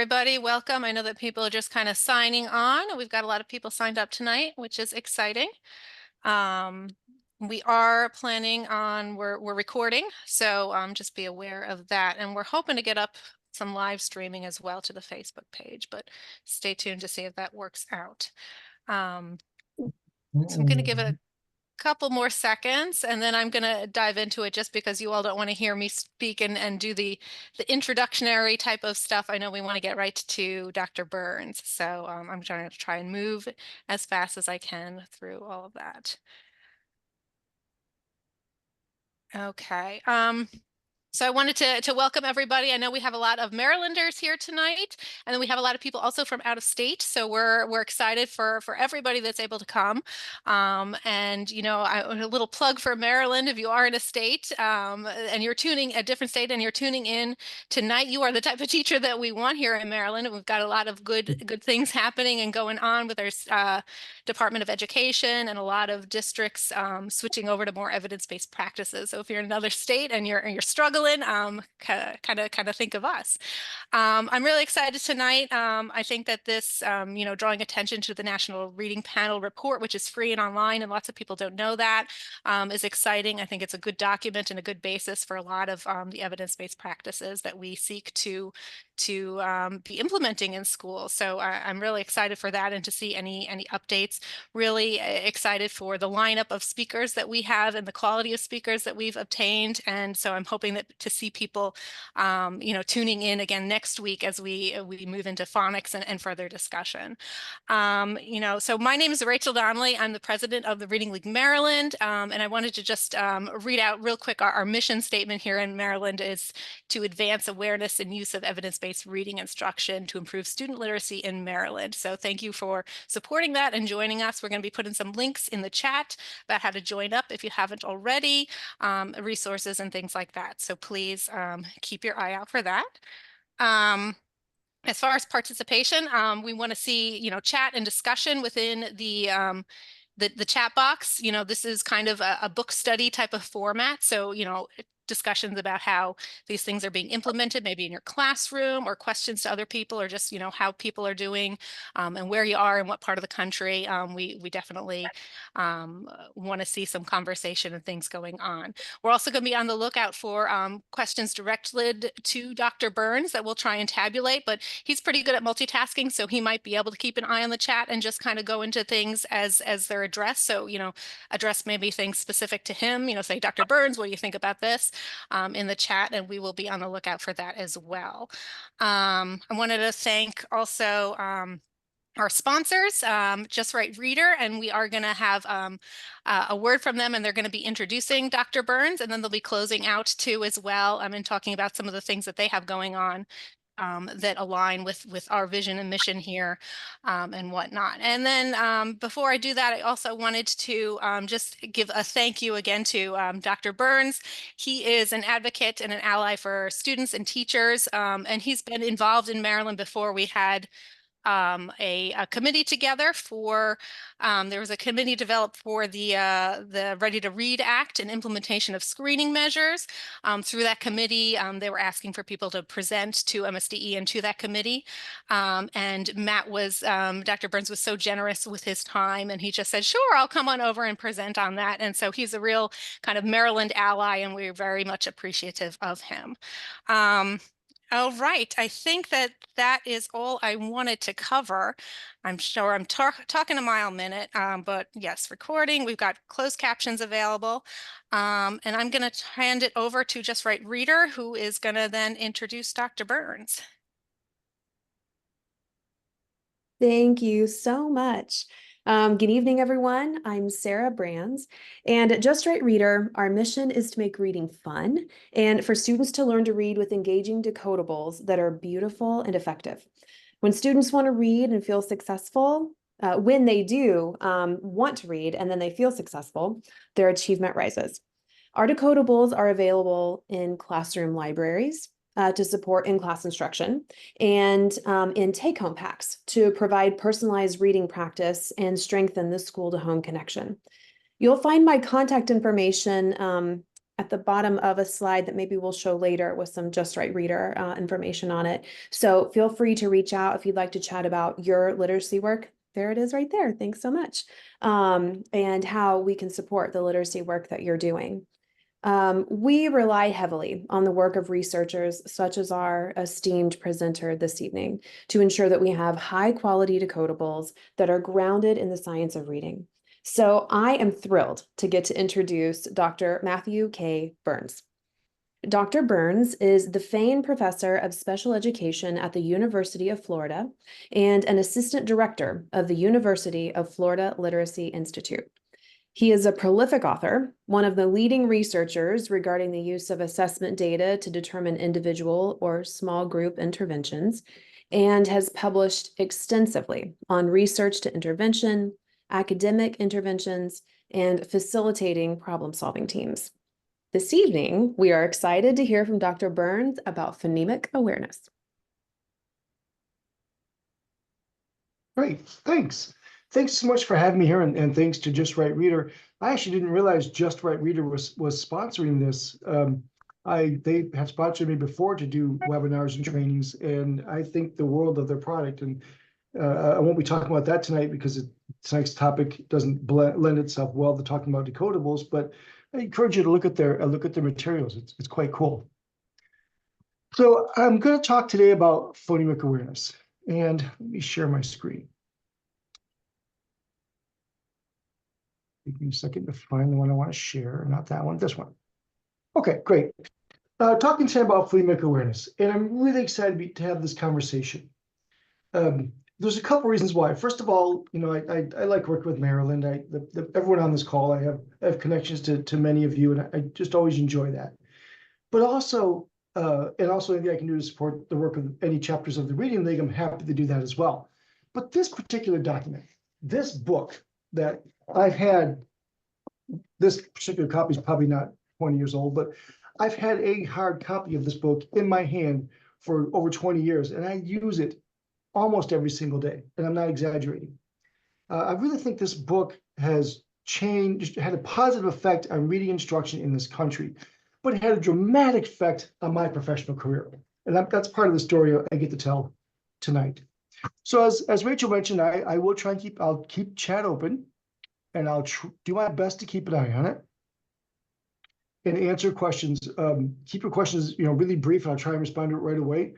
everybody. Welcome. I know that people are just kind of signing on. We've got a lot of people signed up tonight, which is exciting. Um, we are planning on, we're recording, so just be aware of that. And we're hoping to get up some live streaming as well to the Facebook page, but stay tuned to see if that works out. So I'm going to give it a couple more seconds and then I'm going to dive into it just because you all don't want to hear me speak and do the introductionary type of stuff. I know we want to get right to Dr. Burns. So I'm trying to try and move as fast as I can through all of that. Okay. So I wanted to welcome everybody. I know we have a lot of Marylanders here tonight, and then we have a lot of people also from out of state. So we're excited for everybody that's able to come. And you know, a little plug for Maryland. If you are in a state and you're tuning a different state and you're tuning in tonight, you are the type of teacher that we want here in Maryland. And we've got a lot of good things happening and going on with our Department of Education and a lot of districts switching over to more evidence-based practices. So if you're in another state and you're struggling, kind of think of us. I'm really excited tonight. I think that this, you know, drawing attention to the National Reading Panel report, which is free and online, and lots of people don't know that, is exciting. I think it's a good document and a good basis for a lot of the evidence-based practices that we seek to be implementing in schools. So I'm really excited for that and to see any updates. Really excited for the lineup of speakers that we have and the quality of speakers that we've obtained. And so I'm hoping that to see people, you know, tuning in again next week as we move into phonics and further discussion. You know, so my name is Rachel Donnelly. I'm the president of the Reading League Maryland, and I wanted to just read out real quick our mission statement here in Maryland is to advance awareness and use of evidence-based reading instruction to improve student literacy in Maryland. So thank you for supporting that and joining us. We're going to be putting some links in the chat about how to join up if you haven't already, resources and things like that. So please keep your eye out for that. As far as participation, we want to see, you know, chat and discussion within the chat box. You know, this is kind of a book study type of format. So, you know, discussions about how these things are being implemented, maybe in your classroom, or questions to other people, or just, you know, how people are doing and where you are in what part of the country. We definitely want to see some conversation and things going on. We're also going to be on the lookout for questions directed to Dr. Burns that we'll try and tabulate, but he's pretty good at multitasking, so he might be able to keep an eye on the chat and just kind of go into things as they're addressed. So, you know, address maybe things specific to him, you know, say, Dr. Burns, what do you think about this? In the chat, and we will be on the lookout for that as well. I wanted to thank also our sponsors, Just Right Reader, and we are going to have a word from them, and they're going to be introducing Dr. Burns, and then they'll be closing out too as well, and talking about some of the things that they have going on that align with our vision and mission here and whatnot. And then before I do that, I also wanted to just give a thank you again to Dr. Burns. He is an advocate and an ally for students and teachers, and he's been involved in Maryland before. We had a committee together for, there was a committee developed for the Ready to Read Act and implementation of screening measures. Through that committee, they were asking for people to present to MSDE and to that committee. And Matt was, Dr. Burns was so generous with his time, and he just said, sure, I'll come on over and present on that. And so he's a real kind of Maryland ally, and we're very much appreciative of him. All right, I think that is all I wanted to cover. I'm sure I'm talking a mile a minute, but yes, recording, we've got closed captions available. And I'm going to hand it over to Just Right Reader, who is going to then introduce Dr. Burns. Thank you so much. Good evening, everyone. I'm Sarah Brands, and at Just Right Reader, our mission is to make reading fun and for students to learn to read with engaging decodables that are beautiful and effective. When students want to read and feel successful, when they do want to read and then they feel successful, their achievement rises. Our decodables are available in classroom libraries, to support in-class instruction, and in take-home packs to provide personalized reading practice and strengthen the school-to-home connection. You'll find my contact information at the bottom of a slide that maybe we'll show later with some Just Right Reader information on it. So feel free to reach out if you'd like to chat about your literacy work. There it is right there. Thanks so much. And how we can support the literacy work that you're doing. We rely heavily on the work of researchers such as our esteemed presenter this evening to ensure that we have high quality decodables that are grounded in the science of reading. So I am thrilled to get to introduce Dr. Matthew K. Burns. Dr. Burns is the Fain Professor of Special Education at the University of Florida and an Assistant Director of the University of Florida Literacy Institute. He is a prolific author, one of the leading researchers regarding the use of assessment data to determine individual or small group interventions, and has published extensively on research to intervention, academic interventions, and facilitating problem-solving teams. This evening, we are excited to hear from Dr. Burns about phonemic awareness. Great, thanks. Thanks so much for having me here, and thanks to Just Right Reader. I actually didn't realize Just Right Reader was sponsoring this. They have sponsored me before to do webinars and trainings, and I think the world of their product. And I won't be talking about that tonight because tonight's topic doesn't lend itself well to talking about decodables. But I encourage you to look at their materials. It's quite cool. So I'm going to talk today about phonemic awareness, and let me share my screen. Give me a second to find the one I want to share, not that one, this one. Okay, great. Talking today about phonemic awareness, and I'm really excited to have this conversation. There's a couple reasons why. First of all, you know, I like working with Maryland. Everyone on this call, I have connections to many of you, and I just always enjoy that. But also, anything I can do to support the work of any chapters of the Reading League, I'm happy to do that as well. But this particular document, this book that I've had, this particular copy is probably not 20 years old, but I've had a hard copy of this book in my hand for over 20 years, and I use it almost every single day, and I'm not exaggerating. I really think this book has had a positive effect on reading instruction in this country, but it had a dramatic effect on my professional career. And that's part of the story I get to tell tonight. So as Rachel mentioned, I will try and I'll keep chat open, and I'll do my best to keep an eye on it and answer questions. Keep your questions, really brief, and I'll try and respond to it right away.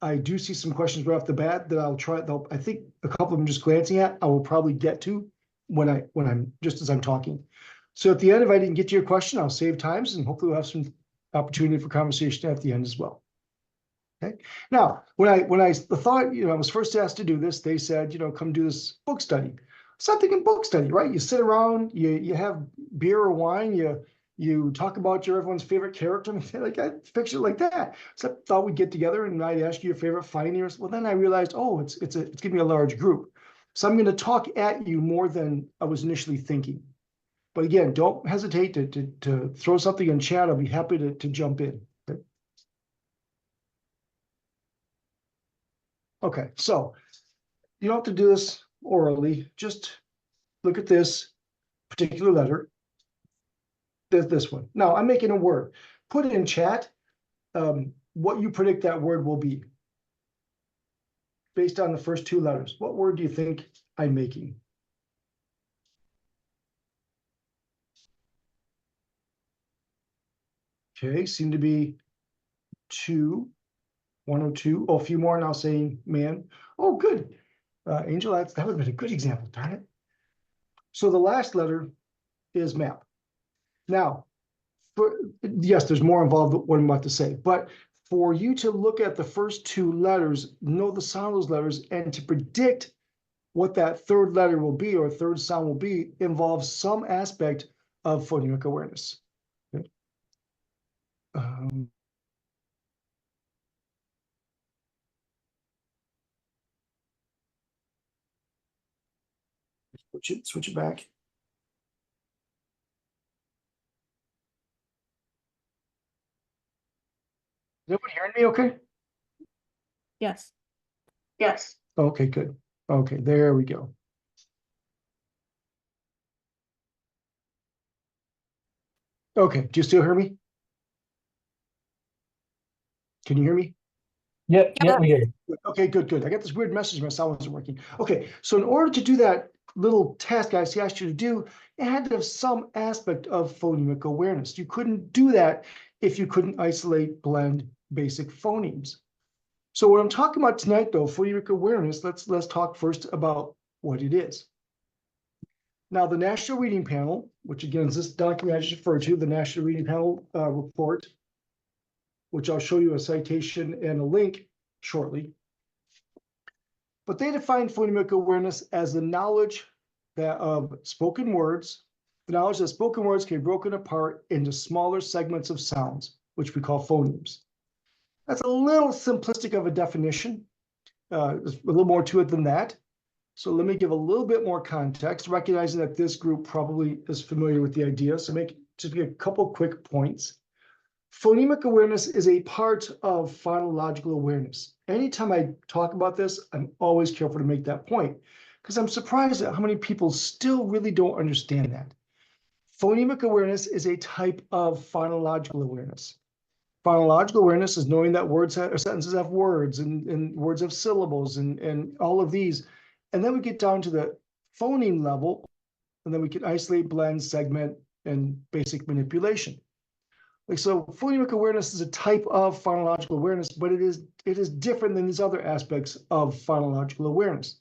I do see some questions right off the bat that I'll try. I think a couple of them just glancing at, I will probably get to when I'm just as I'm talking. So at the end, if I didn't get to your question, I'll save times, and hopefully we'll have some opportunity for conversation at the end as well. Okay. Now, when I thought, I was first asked to do this, they said, come do this book study. So I'm thinking book study, right? You sit around, you have beer or wine, you talk about everyone's favorite character, and like I picture it like that. So I thought we'd get together and I'd ask you your favorite findings. Well, then I realized, oh, it's gonna be a large group. So I'm going to talk at you more than I was initially thinking. But again, don't hesitate to throw something in chat. I'll be happy to jump in. Okay, so you don't have to do this orally. Just look at this particular letter. This one. Now I'm making a word. Put it in chat what you predict that word will be based on the first two letters. What word do you think I'm making? Okay, seem to be 102. Oh, a few more now saying man. Oh, good. Angel, that would have been a good example, darn it. So the last letter is map. Now, yes, there's more involved with what I'm about to say, but for you to look at the first two letters, know the sound of those letters, and to predict what that third letter will be or third sound will be involves some aspect of phonemic awareness. Okay. Switch it back. Is everyone hearing me okay? Yes. Yes. Okay, good. Okay, there we go. Okay, do you still hear me? Can you hear me? Yep, Yep. we hear you. Okay, good. I got this weird message, my sound wasn't working. Okay, so in order to do that little task I asked you to do, it had to have some aspect of phonemic awareness. You couldn't do that if you couldn't isolate, blend basic phonemes. So what I'm talking about tonight, though, phonemic awareness, let's talk first about what it is. Now, the National Reading Panel, which again is this document I just referred to, the National Reading Panel report, which I'll show you a citation and a link shortly. But they define phonemic awareness as the knowledge that of spoken words, the knowledge that spoken words can be broken apart into smaller segments of sounds, which we call phonemes. That's a little simplistic of a definition. There's a little more to it than that. So let me give a little bit more context, recognizing that this group probably is familiar with the idea. So just make a couple quick points. Phonemic awareness is a part of phonological awareness. Anytime I talk about this, I'm always careful to make that point because I'm surprised at how many people still really don't understand that. Phonemic awareness is a type of phonological awareness. Phonological awareness is knowing that words or sentences have words and words have syllables and all of these. And then we get down to the phoneme level, and then we can isolate, blend, segment, and basic manipulation. Like so, phonemic awareness is a type of phonological awareness, but it is different than these other aspects of phonological awareness.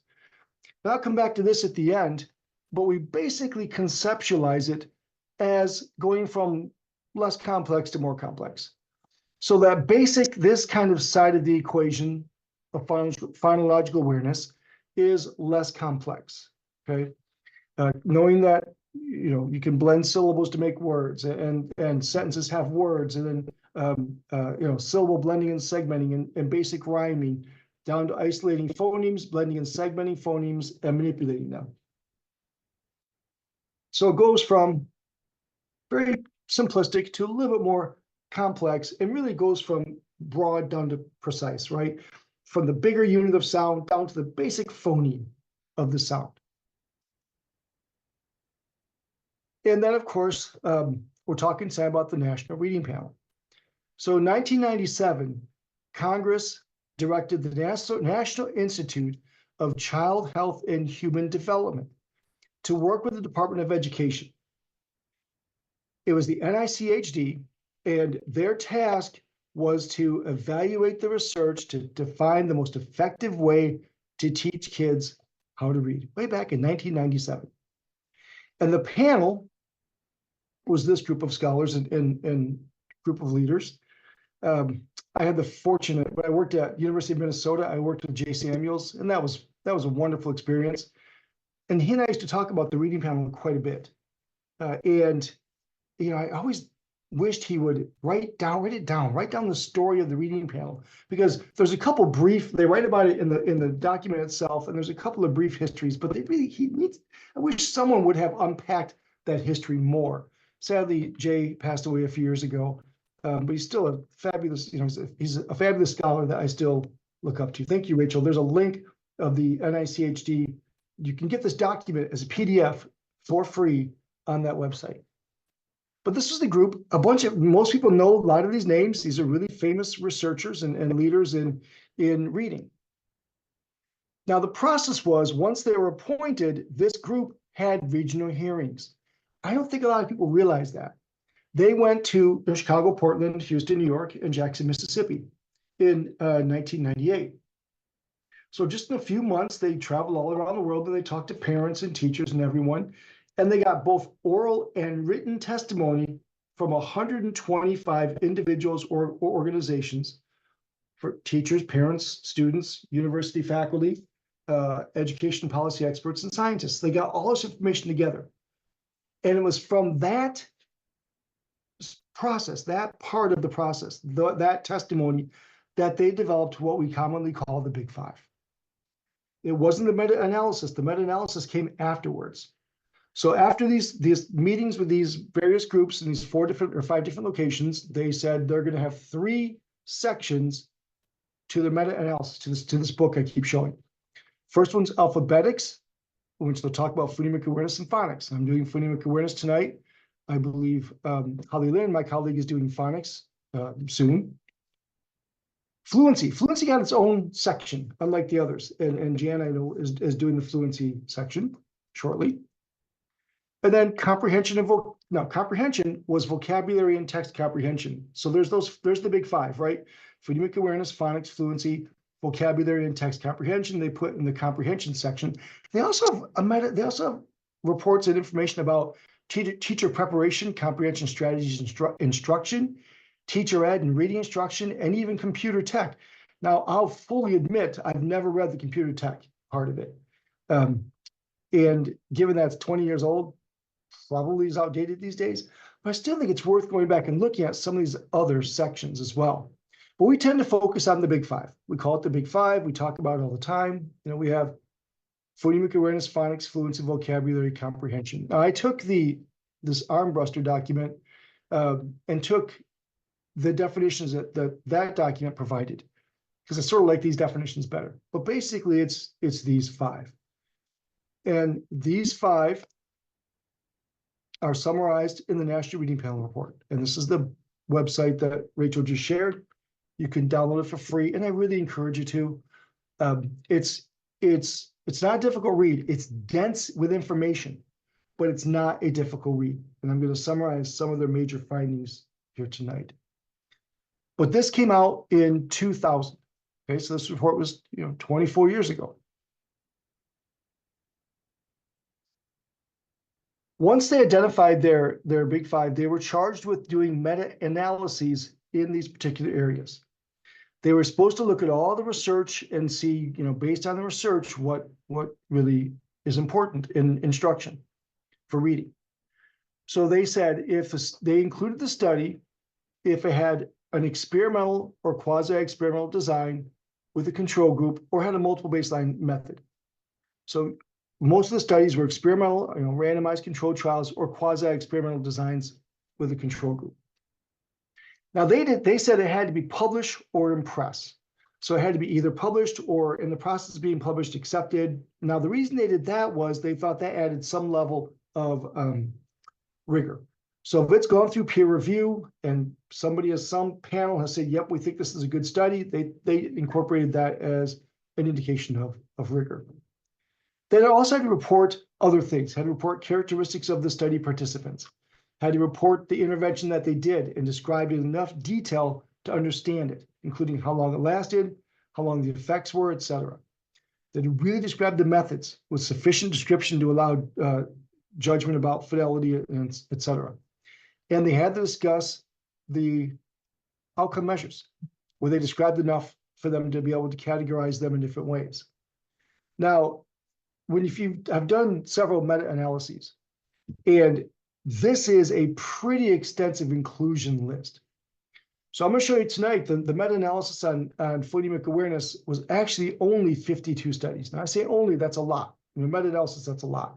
And I'll come back to this at the end, but we basically conceptualize it as going from less complex to more complex. So that this kind of side of the equation of phonological awareness is less complex, okay? Knowing that, you can blend syllables to make words and sentences have words and then, syllable blending and segmenting and basic rhyming down to isolating phonemes, blending and segmenting phonemes and manipulating them. So it goes from very simplistic to a little bit more complex and really goes from broad down to precise, right? From the bigger unit of sound down to the basic phoneme of the sound. And then, of course, we're talking today about the National Reading Panel. So in 1997, Congress directed the National Institute of Child Health and Human Development to work with the Department of Education. It was the NICHD, and their task was to evaluate the research to define the most effective way to teach kids how to read, way back in 1997. And the panel was this group of scholars and group of leaders. I had the fortunate, when I worked at University of Minnesota, I worked with Jay Samuels, and that was a wonderful experience. And he and I used to talk about the reading panel quite a bit. I always wished he would write down the story of the reading panel, because there's a couple they write about it in the document itself, and there's a couple of brief histories, but I wish someone would have unpacked that history more. Sadly, Jay passed away a few years ago, but he's still a fabulous, he's a fabulous scholar that I still look up to. Thank you, Rachel. There's a link of the NICHD. You can get this document as a PDF for free on that website. But this was the group, most people know a lot of these names. These are really famous researchers and leaders in reading. Now, the process was, once they were appointed, this group had regional hearings. I don't think a lot of people realize that. They went to Chicago, Portland, Houston, New York, and Jackson, Mississippi in 1998. So just in a few months, they traveled all around the world, and they talked to parents and teachers and everyone. And they got both oral and written testimony from 125 individuals or organizations, for teachers, parents, students, university faculty, education policy experts, and scientists. They got all this information together. And it was from that process, that part of the process, that testimony, that they developed what we commonly call the Big Five. It wasn't the meta-analysis. The meta-analysis came afterwards. So after these meetings with these various groups in these 5 different locations, they said they're going to have 3 sections to the meta-analysis, to this book I keep showing. First one's alphabetics, which they'll talk about phonemic awareness and phonics. I'm doing phonemic awareness tonight. I believe, how they learn. My colleague is doing phonics soon. Fluency got its own section, unlike the others. And Jan, I know, is doing the fluency section shortly. And then comprehension comprehension was vocabulary and text comprehension. So there's the big five, right? Phonemic awareness, phonics, fluency, vocabulary, and text comprehension. They put in the comprehension section. They also have reports and information about teacher preparation, comprehension strategies, instruction, teacher ed and reading instruction, and even computer tech. Now, I'll fully admit I've never read the computer tech part of it. And given that it's 20 years old, probably is outdated these days, but I still think it's worth going back and looking at some of these other sections as well. But we tend to focus on the big five. We call it the big five. We talk about it all the time. We have phonemic awareness, phonics, fluency, vocabulary, comprehension. Now, I took this Armbruster document and took the definitions that document provided, because I sort of like these definitions better. But basically, it's these five. And these five are summarized in the National Reading Panel report. And this is the website that Rachel just shared. You can download it for free, and I really encourage you to. It's not a difficult read. It's dense with information, but it's not a difficult read. And I'm going to summarize some of their major findings here tonight. But this came out in 2000. Okay, so this report was 24 years ago. Once they identified their big five, they were charged with doing meta-analyses in these particular areas. They were supposed to look at all the research and see, based on the research, what really is important in instruction for reading. So they said they included the study if it had an experimental or quasi-experimental design with a control group or had a multiple baseline method. So most of the studies were experimental, randomized controlled trials or quasi-experimental designs with a control group. Now they said it had to be published or in press. So it had to be either published or in the process of being published, accepted. Now the reason they did that was they thought that added some level of rigor. So if it's gone through peer review and some panel has said, yep, we think this is a good study, they incorporated that as an indication of rigor. Then it also had to report other things, had to report characteristics of the study participants, had to report the intervention that they did and described it in enough detail to understand it, including how long it lasted, how long the effects were, et cetera. They really described the methods with sufficient description to allow judgment about fidelity, and et cetera. And they had to discuss the outcome measures, where they described enough for them to be able to categorize them in different ways. Now, if you have done several meta-analyses, and this is a pretty extensive inclusion list. So I'm going to show you tonight the meta-analysis on phonemic awareness was actually only 52 studies. Now I say only, that's a lot. Meta-analysis, that's a lot.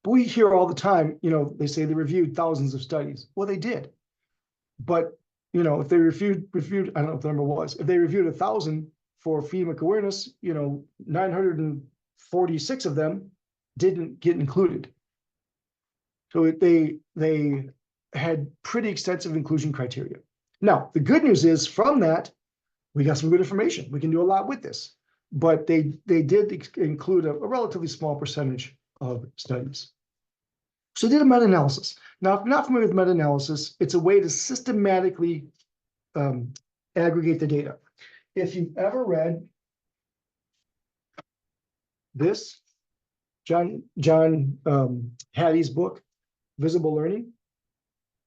But we hear all the time, they say they reviewed thousands of studies. Well, they did. But, if they reviewed, I don't know what the number was, if they reviewed 1,000 for phonemic awareness, 946 of them didn't get included. So they had pretty extensive inclusion criteria. Now, the good news is from that, we got some good information. We can do a lot with this. But they did include a relatively small percentage of studies. So they did a meta-analysis. Now, if you're not familiar with meta-analysis, it's a way to systematically aggregate the data. If you've ever read this, John Hattie's book, Visible Learning,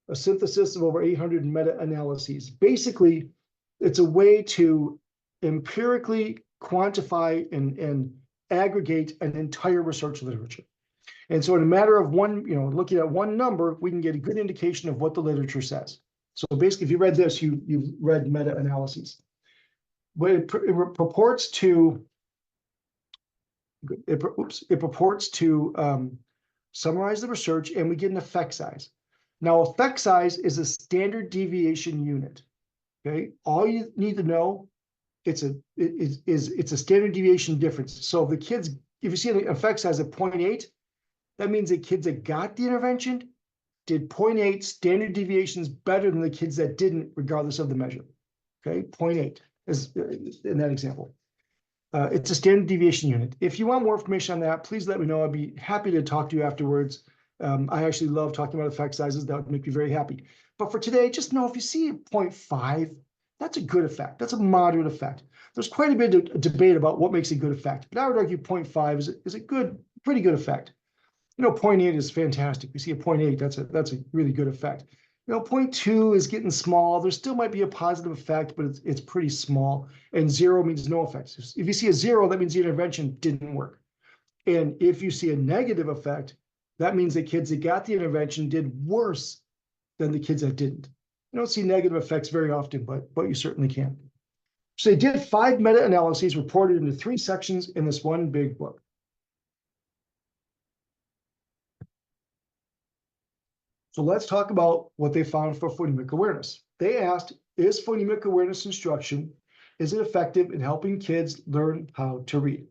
a synthesis of over 800 meta-analyses. Basically, it's a way to empirically quantify and aggregate an entire research literature. And so in a matter of looking at one number, we can get a good indication of what the literature says. So basically, if you read this, you've read meta-analyses. But it purports to summarize the research, and we get an effect size. Now, effect size is a standard deviation unit. Okay, all you need to know, it's a standard deviation difference. So if you see an effect size of 0.8, that means the kids that got the intervention did 0.8 standard deviations better than the kids that didn't, regardless of the measure. Okay, 0.8 is in that example. It's a standard deviation unit. If you want more information on that, please let me know. I'd be happy to talk to you afterwards. I actually love talking about effect sizes. That would make me very happy. But for today, just know if you see 0.5, that's a good effect. That's a moderate effect. There's quite a bit of debate about what makes a good effect, but I would argue 0.5 is a good, pretty good effect. 0.8 is fantastic. We see a 0.8, that's a really good effect. 0.2 is getting small. There still might be a positive effect, but it's pretty small. And 0 means no effects. If you see a 0, that means the intervention didn't work. And if you see a negative effect, that means the kids that got the intervention did worse than the kids that didn't. You don't see negative effects very often, but you certainly can. So they did 5 meta-analyses reported into 3 sections in this one big book. So let's talk about what they found for phonemic awareness. They asked, is phonemic awareness instruction, is it effective in helping kids learn how to read?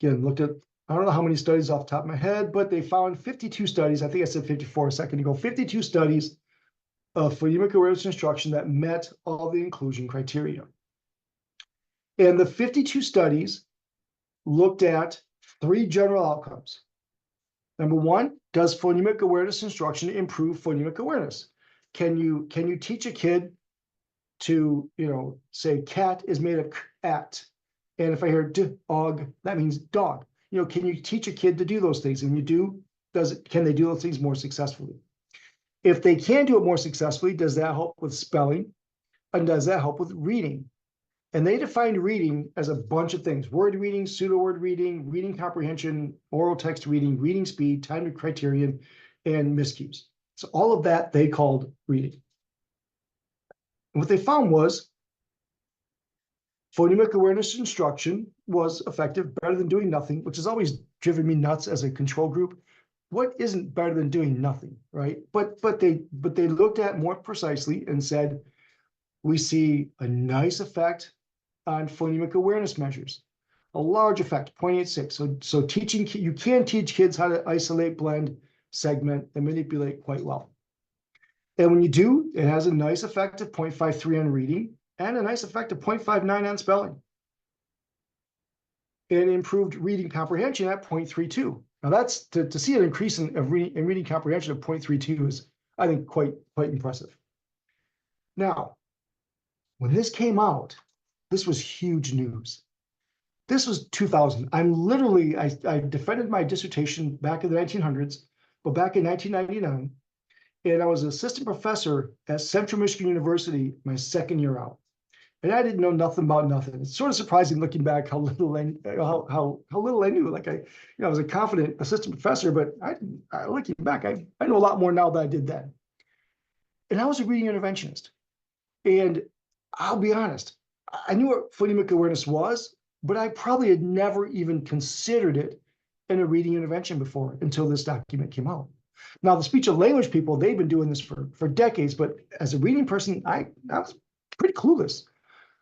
Again, looked at, I don't know how many studies off the top of my head, but they found 52 studies. I think I said 54 a second ago, 52 studies of phonemic awareness instruction that met all the inclusion criteria. And the 52 studies looked at 3 general outcomes. Number 1, does phonemic awareness instruction improve phonemic awareness? Can you teach a kid to, say cat is made of at, and if I hear dog, that means dog. Can you teach a kid to do those things? And you do, can they do those things more successfully? If they can do it more successfully, does that help with spelling? And does that help with reading? And they defined reading as a bunch of things: word reading, pseudo-word reading, reading comprehension, oral text reading, reading speed, time to criterion, and miscues. So all of that they called reading. And what they found was phonemic awareness instruction was effective, better than doing nothing, which has always driven me nuts as a control group. What isn't better than doing nothing, right? But they looked at more precisely and said, we see a nice effect on phonemic awareness measures, a large effect, 0.86. So teaching, you can teach kids how to isolate, blend, segment, and manipulate quite well. And when you do, it has a nice effect of 0.53 on reading and a nice effect of 0.59 on spelling. And improved reading comprehension at 0.32. Now that's, to see an increase in reading comprehension of 0.32 is, I think, quite impressive. Now, when this came out, this was huge news. This was 2000. I defended my dissertation back in the 1900s, but back in 1999, and I was an assistant professor at Central Michigan University my second year out. And I didn't know nothing about nothing. It's sort of surprising looking back how little I knew. Like I was a confident assistant professor, but looking back, I know a lot more now than I did then. And I was a reading interventionist. And I'll be honest, I knew what phonemic awareness was, but I probably had never even considered it in a reading intervention before until this document came out. Now, the speech and language people, they've been doing this for decades, but as a reading person, I was pretty clueless.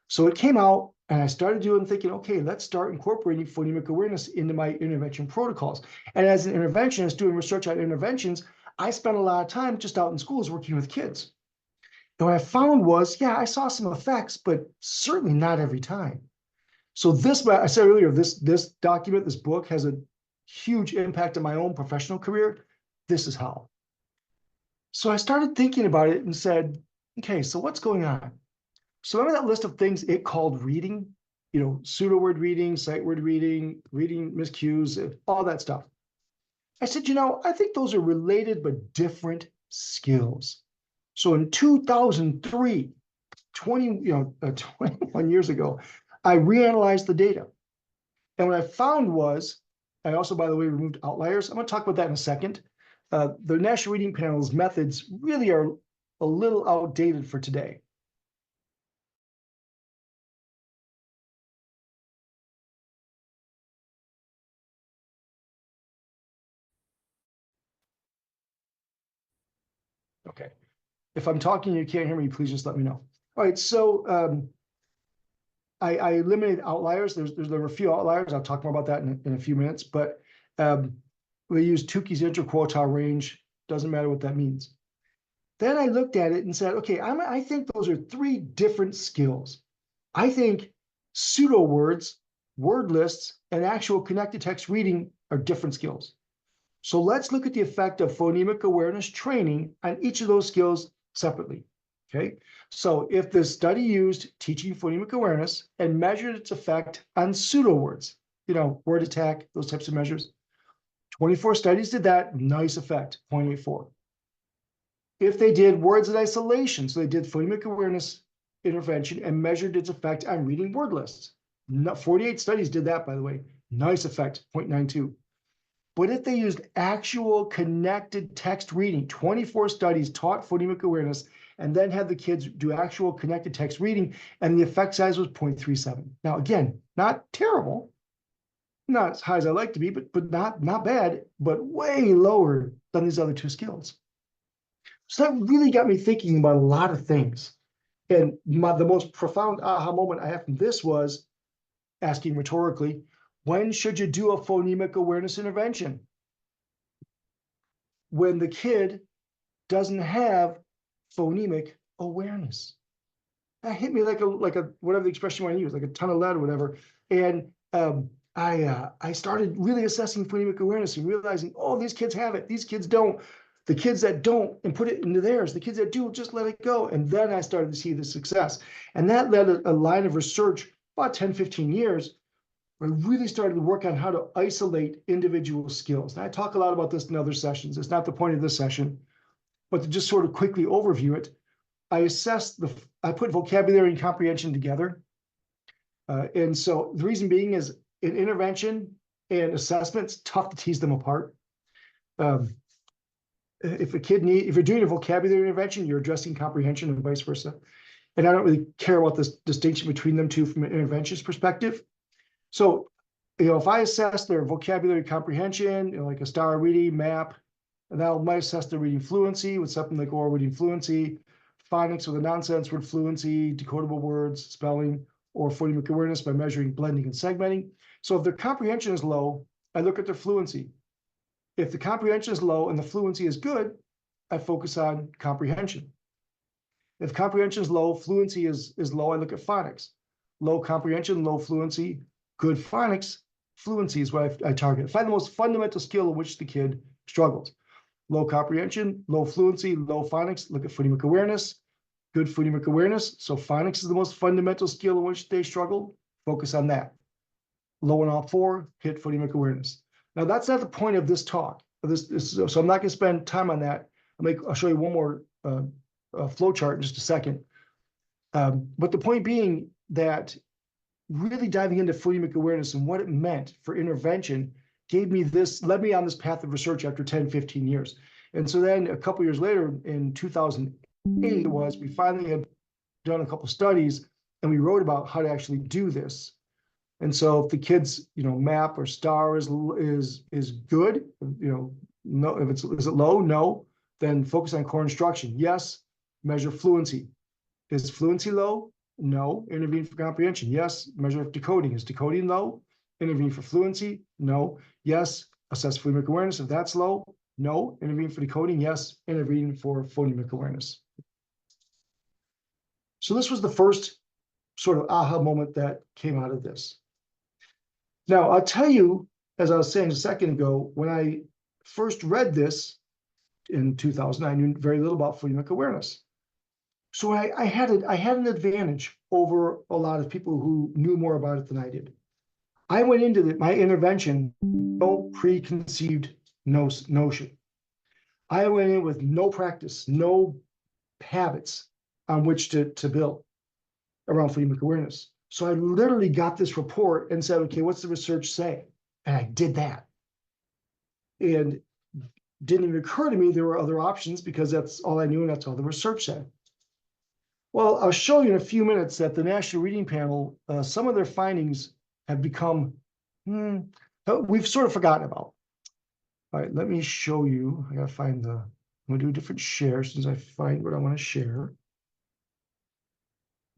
So it came out and I started thinking, okay, let's start incorporating phonemic awareness into my intervention protocols. And as an interventionist doing research on interventions, I spent a lot of time just out in schools working with kids. And what I found was, yeah, I saw some effects, but certainly not every time. So this, I said earlier, this document, this book has a huge impact on my own professional career. This is how. So I started thinking about it and said, okay, so what's going on? So remember that list of things it called reading, pseudo-word reading, sight word reading, reading miscues, all that stuff. I said, I think those are related but different skills. So in 2003, 21 years ago, I reanalyzed the data. And what I found was, I also, by the way, removed outliers. I'm going to talk about that in a second. The National Reading Panel's methods really are a little outdated for today. Okay. If I'm talking, you can't hear me, please just let me know. All right, so I eliminated outliers. There were a few outliers. I'll talk more about that in a few minutes, but we used Tukey's interquartile range Doesn't matter what that means. Then I looked at it and said, okay, I think those are three different skills. I think pseudo words, word lists, and actual connected text reading are different skills. So let's look at the effect of phonemic awareness training on each of those skills separately. Okay, so if the study used teaching phonemic awareness and measured its effect on pseudo words, word attack, those types of measures, 24 studies did that, nice effect, 0.84. If they did words in isolation, so they did phonemic awareness intervention and measured its effect on reading word lists. 48 studies did that, by the way, nice effect, 0.92. But if they used actual connected text reading, 24 studies taught phonemic awareness and then had the kids do actual connected text reading, and the effect size was 0.37. Now, again, not terrible, not as high as I like to be, but not bad, but way lower than these other two skills. So that really got me thinking about a lot of things. And the most profound aha moment I have from this was asking rhetorically, when should you do a phonemic awareness intervention? When the kid doesn't have phonemic awareness. That hit me like a whatever the expression you want to use, like a ton of lead or whatever. And I started really assessing phonemic awareness and realizing, oh, these kids have it, these kids don't. The kids that don't and put it into theirs, the kids that do just let it go. And then I started to see the success. And that led a line of research about 10, 15 years where I really started to work on how to isolate individual skills. And I talk a lot about this in other sessions. It's not the point of this session, but to just sort of quickly overview it, I put vocabulary and comprehension together. And so the reason being is in intervention and assessment, it's tough to tease them apart. If you're doing a vocabulary intervention, you're addressing comprehension and vice versa. And I don't really care about this distinction between them two from an interventionist perspective. So, if I assess their vocabulary comprehension, like a star reading map, and I might assess their reading fluency with something like oral reading fluency, phonics with a nonsense word fluency, decodable words, spelling, or phonemic awareness by measuring blending and segmenting. So if their comprehension is low, I look at their fluency. If the comprehension is low and the fluency is good, I focus on comprehension. If comprehension is low, fluency is low, I look at phonics. Low comprehension, low fluency, good phonics, fluency is what I target. Find the most fundamental skill in which the kid struggles. Low comprehension, low fluency, low phonics, look at phonemic awareness, good phonemic awareness. So phonics is the most fundamental skill in which they struggle, focus on that. Low in all four, hit phonemic awareness. Now that's not the point of this talk. So I'm not going to spend time on that. I'll show you one more flow chart in just a second. But the point being that really diving into phonemic awareness and what it meant for intervention led me on this path of research after 10, 15 years. And so then a couple years later, in 2008, we finally had done a couple studies and we wrote about how to actually do this. And so if the kids, map or star is good, no, is it low? No. Then focus on core instruction. Yes. Measure fluency. Is fluency low? No. Intervene for comprehension. Yes. Measure decoding. Is decoding low? Intervene for fluency? No. Yes. Assess phonemic awareness. If that's low, no. Intervene for decoding? Yes. Intervene for phonemic awareness. So this was the first sort of aha moment that came out of this. Now, I'll tell you, as I was saying a second ago, when I first read this in 2000, I knew very little about phonemic awareness. So I had an advantage over a lot of people who knew more about it than I did. I went into my intervention no preconceived notion. I went in with no practice, no habits on which to build around phonemic awareness. So I literally got this report and said, okay, what's the research say? And I did that. And didn't even occur to me there were other options because that's all I knew and that's all the research said. Well, I'll show you in a few minutes that the National Reading Panel, some of their findings have become, we've sort of forgotten about. All right, let me show you. I gotta find I'm gonna do a different share since I find what I want to share.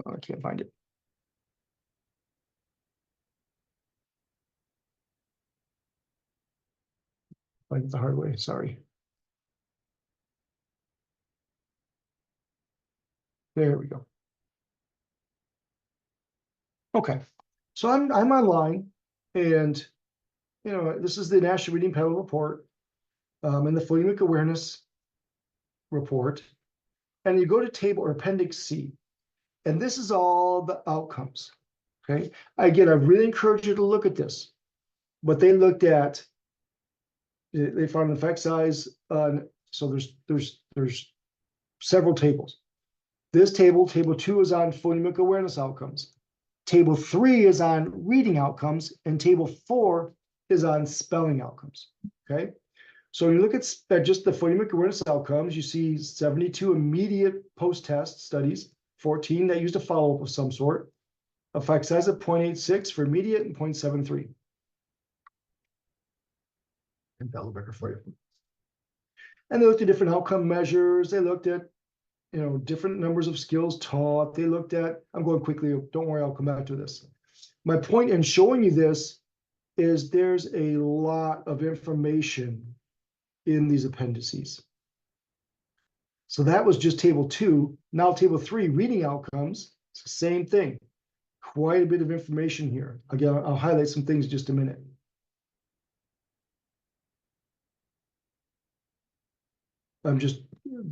Oh, I can't find it. Find it the hard way, sorry. There we go. Okay, so I'm online, and this is the National Reading Pedal Report, and the phonemic awareness report, and you go to table or Appendix C, and this is all the outcomes. Okay, again, I really encourage you to look at this. But they looked at, they found an effect size on, so there's several tables. This table 2, is on phonemic awareness outcomes. Table 3 is on reading outcomes, and table 4 is on spelling outcomes. Okay, so when you look at just the phonemic awareness outcomes, you see 72 immediate post-test studies, 14 that used a follow-up of some sort, effect size of 0.86 for immediate and 0.73. And that'll better for you. And they looked at different outcome measures. They looked at, different numbers of skills taught. They looked at, I'm going quickly, don't worry, I'll come back to this. My point in showing you this is there's a lot of information in these appendices. So that was just table 2. Now table 3, reading outcomes, it's the same thing. Quite a bit of information here. Again, I'll highlight some things in just a minute.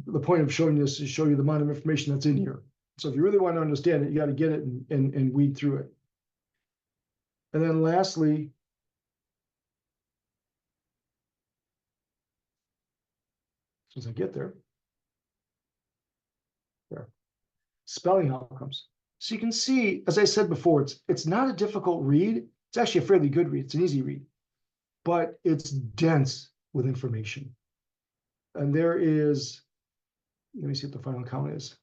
The point of showing this is to show you the amount of information that's in here. So if you really want to understand it, you got to get it and weed through it. And then lastly, as I get there, spelling outcomes. So you can see, as I said before, it's not a difficult read. It's actually a fairly good read. It's an easy read, but it's dense with information. And there is, let me see what the final count is.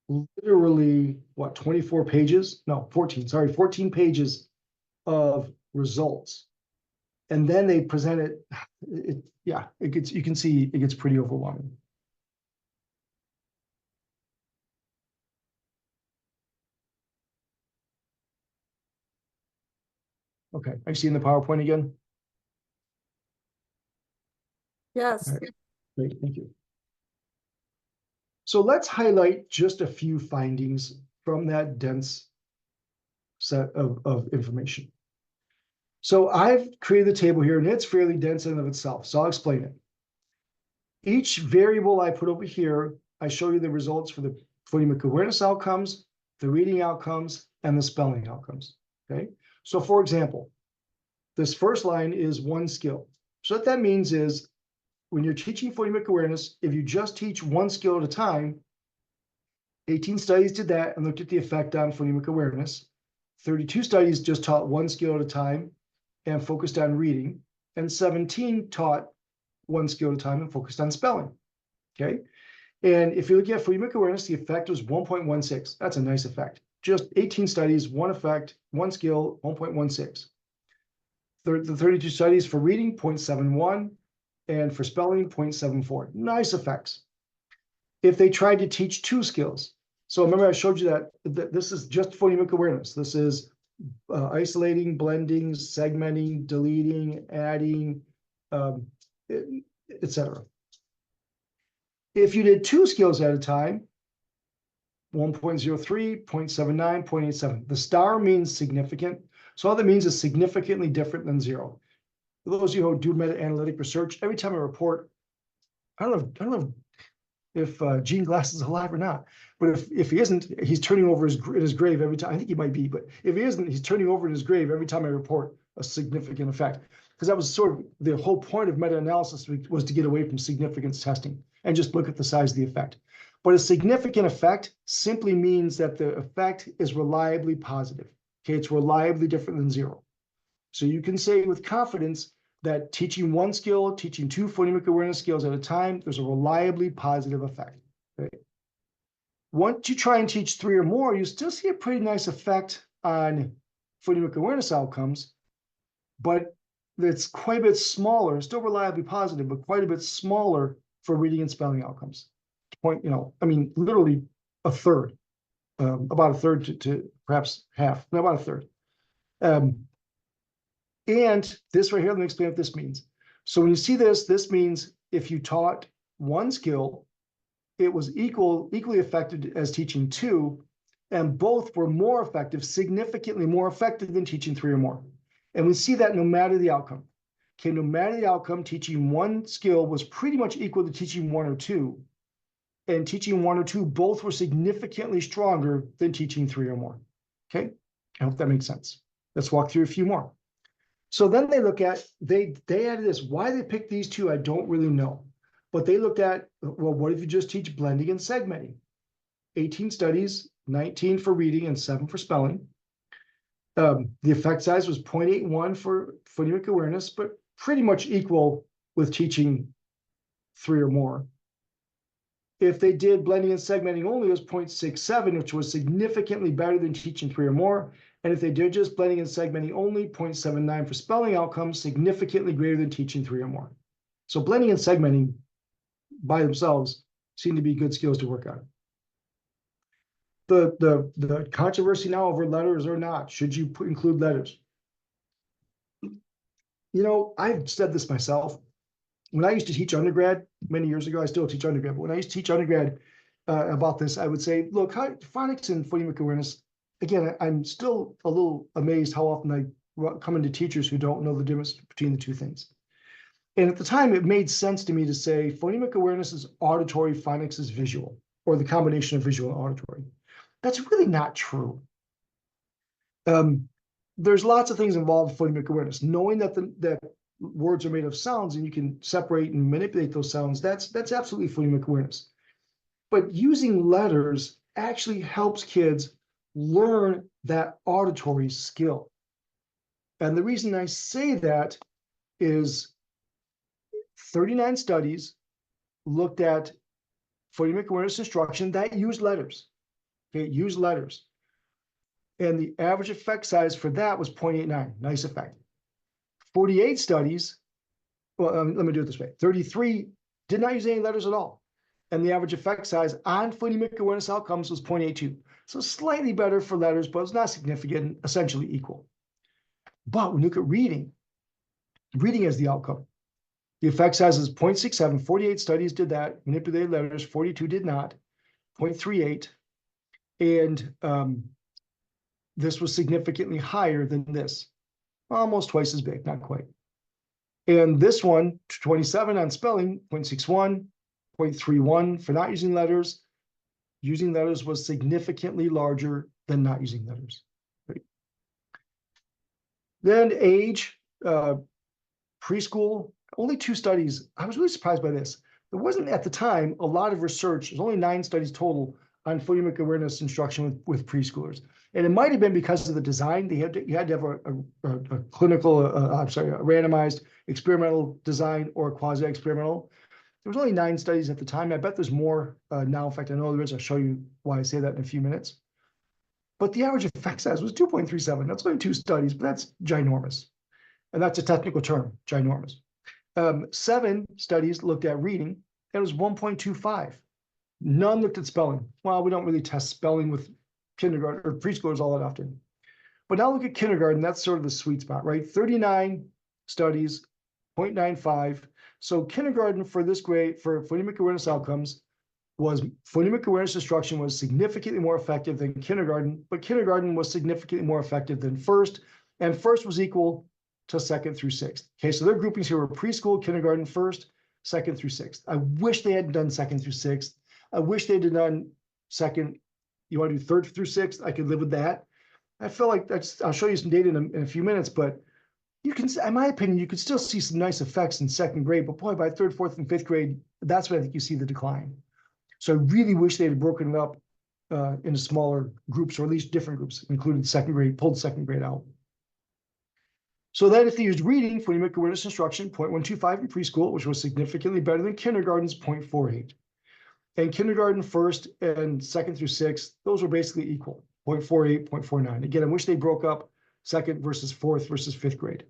Literally, what, 24 pages? No, 14, sorry, 14 pages of results. And then they present it, you can see it gets pretty overwhelming. Okay, are you seeing the PowerPoint again? Yes. All right. Great, thank you. So let's highlight just a few findings from that dense set of information. So I've created the table here, and it's fairly dense in and of itself, so I'll explain it. Each variable I put over here, I show you the results for the phonemic awareness outcomes, the reading outcomes, and the spelling outcomes, okay? So for example, this first line is 1 skill. So what that means is, when you're teaching phonemic awareness, if you just teach 1 skill at a time, 18 studies did that and looked at the effect on phonemic awareness. 32 studies just taught 1 skill at a time and focused on reading, and 17 taught 1 skill at a time and focused on spelling, okay? And if you look at phonemic awareness, the effect was 1.16. That's a nice effect. Just 18 studies, 1 effect, 1 skill, 1.16. The 32 studies for reading, 0.71, and for spelling, 0.74. Nice effects. If they tried to teach 2 skills, so remember I showed you that this is just phonemic awareness. This is isolating, blending, segmenting, deleting, adding, etc. If you did 2 skills at a time, 1.03, 0.79, 0.87. The star means significant. So all that means is significantly different than 0. For those of you who do meta-analytic research, every time I report, I don't know if Gene Glass is alive or not, but if he isn't, he's turning over in his grave every time. I think he might be, but if he isn't, he's turning over in his grave every time I report a significant effect. Because that was sort of the whole point of meta-analysis, was to get away from significance testing and just look at the size of the effect. But a significant effect simply means that the effect is reliably positive. Okay, it's reliably different than 0. So you can say with confidence that teaching 1 skill, teaching 2 phonemic awareness skills at a time, there's a reliably positive effect. Okay? Once you try and teach 3 or more, you still see a pretty nice effect on phonemic awareness outcomes, but it's quite a bit smaller, still reliably positive, but quite a bit smaller for reading and spelling outcomes. Literally a third, about a third to perhaps half, no, about a third. And this right here, let me explain what this means. So when you see this, this means if you taught 1 skill it was equally effective as teaching 2, and both were more effective, significantly more effective than teaching 3 or more. And we see that no matter the outcome. Okay, no matter the outcome, teaching 1 skill was pretty much equal to teaching 1 or 2. And teaching 1 or 2, both were significantly stronger than teaching 3 or more. Okay, I hope that makes sense. Let's walk through a few more. So then they look at, they added this. Why they picked these 2, I don't really know. But they looked at, well, what if you just teach blending and segmenting? 18 studies, 19 for reading and 7 for spelling. The effect size was 0.81 for phonemic awareness, but pretty much equal with teaching 3 or more. If they did blending and segmenting only, it was 0.67, which was significantly better than teaching 3 or more. And if they did just blending and segmenting only, 0.79 for spelling outcomes, significantly greater than teaching 3 or more. So blending and segmenting by themselves seem to be good skills to work on. The controversy now over letters or not. Should you include letters? You know, I've said this myself. When I used to teach undergrad many years ago, I still teach undergrad, but when I used to teach undergrad about this, I would say, look, phonics and phonemic awareness, again, I'm still a little amazed how often I come into teachers who don't know the difference between the 2 things. And at the time, it made sense to me to say phonemic awareness is auditory, phonics is visual, or the combination of visual and auditory. That's really not true. There's lots of things involved in phonemic awareness. Knowing that words are made of sounds and you can separate and manipulate those sounds, that's absolutely phonemic awareness. But using letters actually helps kids learn that auditory skill. And the reason I say that is 39 studies looked at phonemic awareness instruction that used letters. Okay, used letters. And the average effect size for that was 0.89, nice effect. 48 studies, well, let me do it this way. 33 did not use any letters at all. And the average effect size on phonemic awareness outcomes was 0.82. So slightly better for letters, but it's not significant, essentially equal. But when you look at reading is the outcome. The effect size is 0.67. 48 studies did that, manipulated letters, 42 did not, 0.38. And this was significantly higher than this, almost twice as big, not quite. And this one, 27 on spelling, 0.61, 0.31 for not using letters. Using letters was significantly larger than not using letters. Right? Then age, preschool, only 2 studies. I was really surprised by this. There wasn't at the time a lot of research. There's only 9 studies total on phonemic awareness instruction with preschoolers. And it might have been because of the design. You had to have a clinical, a randomized experimental design or quasi-experimental. There was only 9 studies at the time. I bet there's more now. In fact, I know there is. I'll show you why I say that in a few minutes. But the average effect size was 2.37. That's only 2 studies, but that's ginormous. And that's a technical term, ginormous. 7 studies looked at reading. It was 1.25. None looked at spelling. Well, we don't really test spelling with kindergarten or preschoolers all that often. But now look at kindergarten. That's sort of the sweet spot, right? 39 studies, 0.95. So kindergarten for this grade, for phonemic awareness outcomes, phonemic awareness instruction was significantly more effective than kindergarten, but kindergarten was significantly more effective than first, and first was equal to 2nd through 6th. Okay, so their groupings here were preschool, kindergarten, first, 2nd through 6th. I wish they hadn't done 2nd through 6th. I wish they'd done 2nd. You want to do 3rd through 6th? I could live with that. I feel like I'll show you some data in a few minutes, but you can, in my opinion, you could still see some nice effects in 2nd grade, but boy, by 3rd, 4th, and 5th grade, that's when I think you see the decline. So I really wish they had broken it up into smaller groups, or at least different groups, including 2nd grade, pulled 2nd grade out. So then if they used reading, phonemic awareness instruction, 0.125 in preschool, which was significantly better than kindergarten's 0.48. And kindergarten, 1st, and 2nd through 6th, those were basically equal, 0.48, 0.49. Again, I wish they broke up 2nd versus 4th versus 5th grade.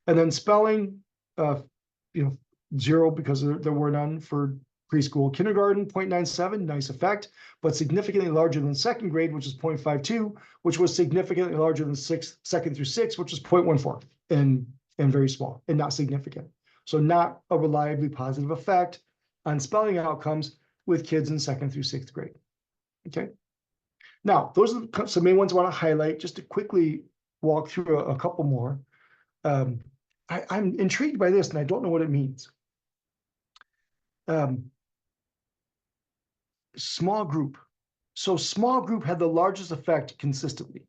And then spelling, 0 because there were none for preschool. Kindergarten, 0.97, nice effect, but significantly larger than 2nd grade, which is 0.52, which was significantly larger than 2nd through 6th, which was 0.14, and very small and not significant. So not a reliably positive effect on spelling outcomes. with kids in 2nd through 6th grade. Okay. Now, those are some main ones I want to highlight just to quickly walk through a couple more. I'm intrigued by this and I don't know what it means. Small group. So small group had the largest effect consistently.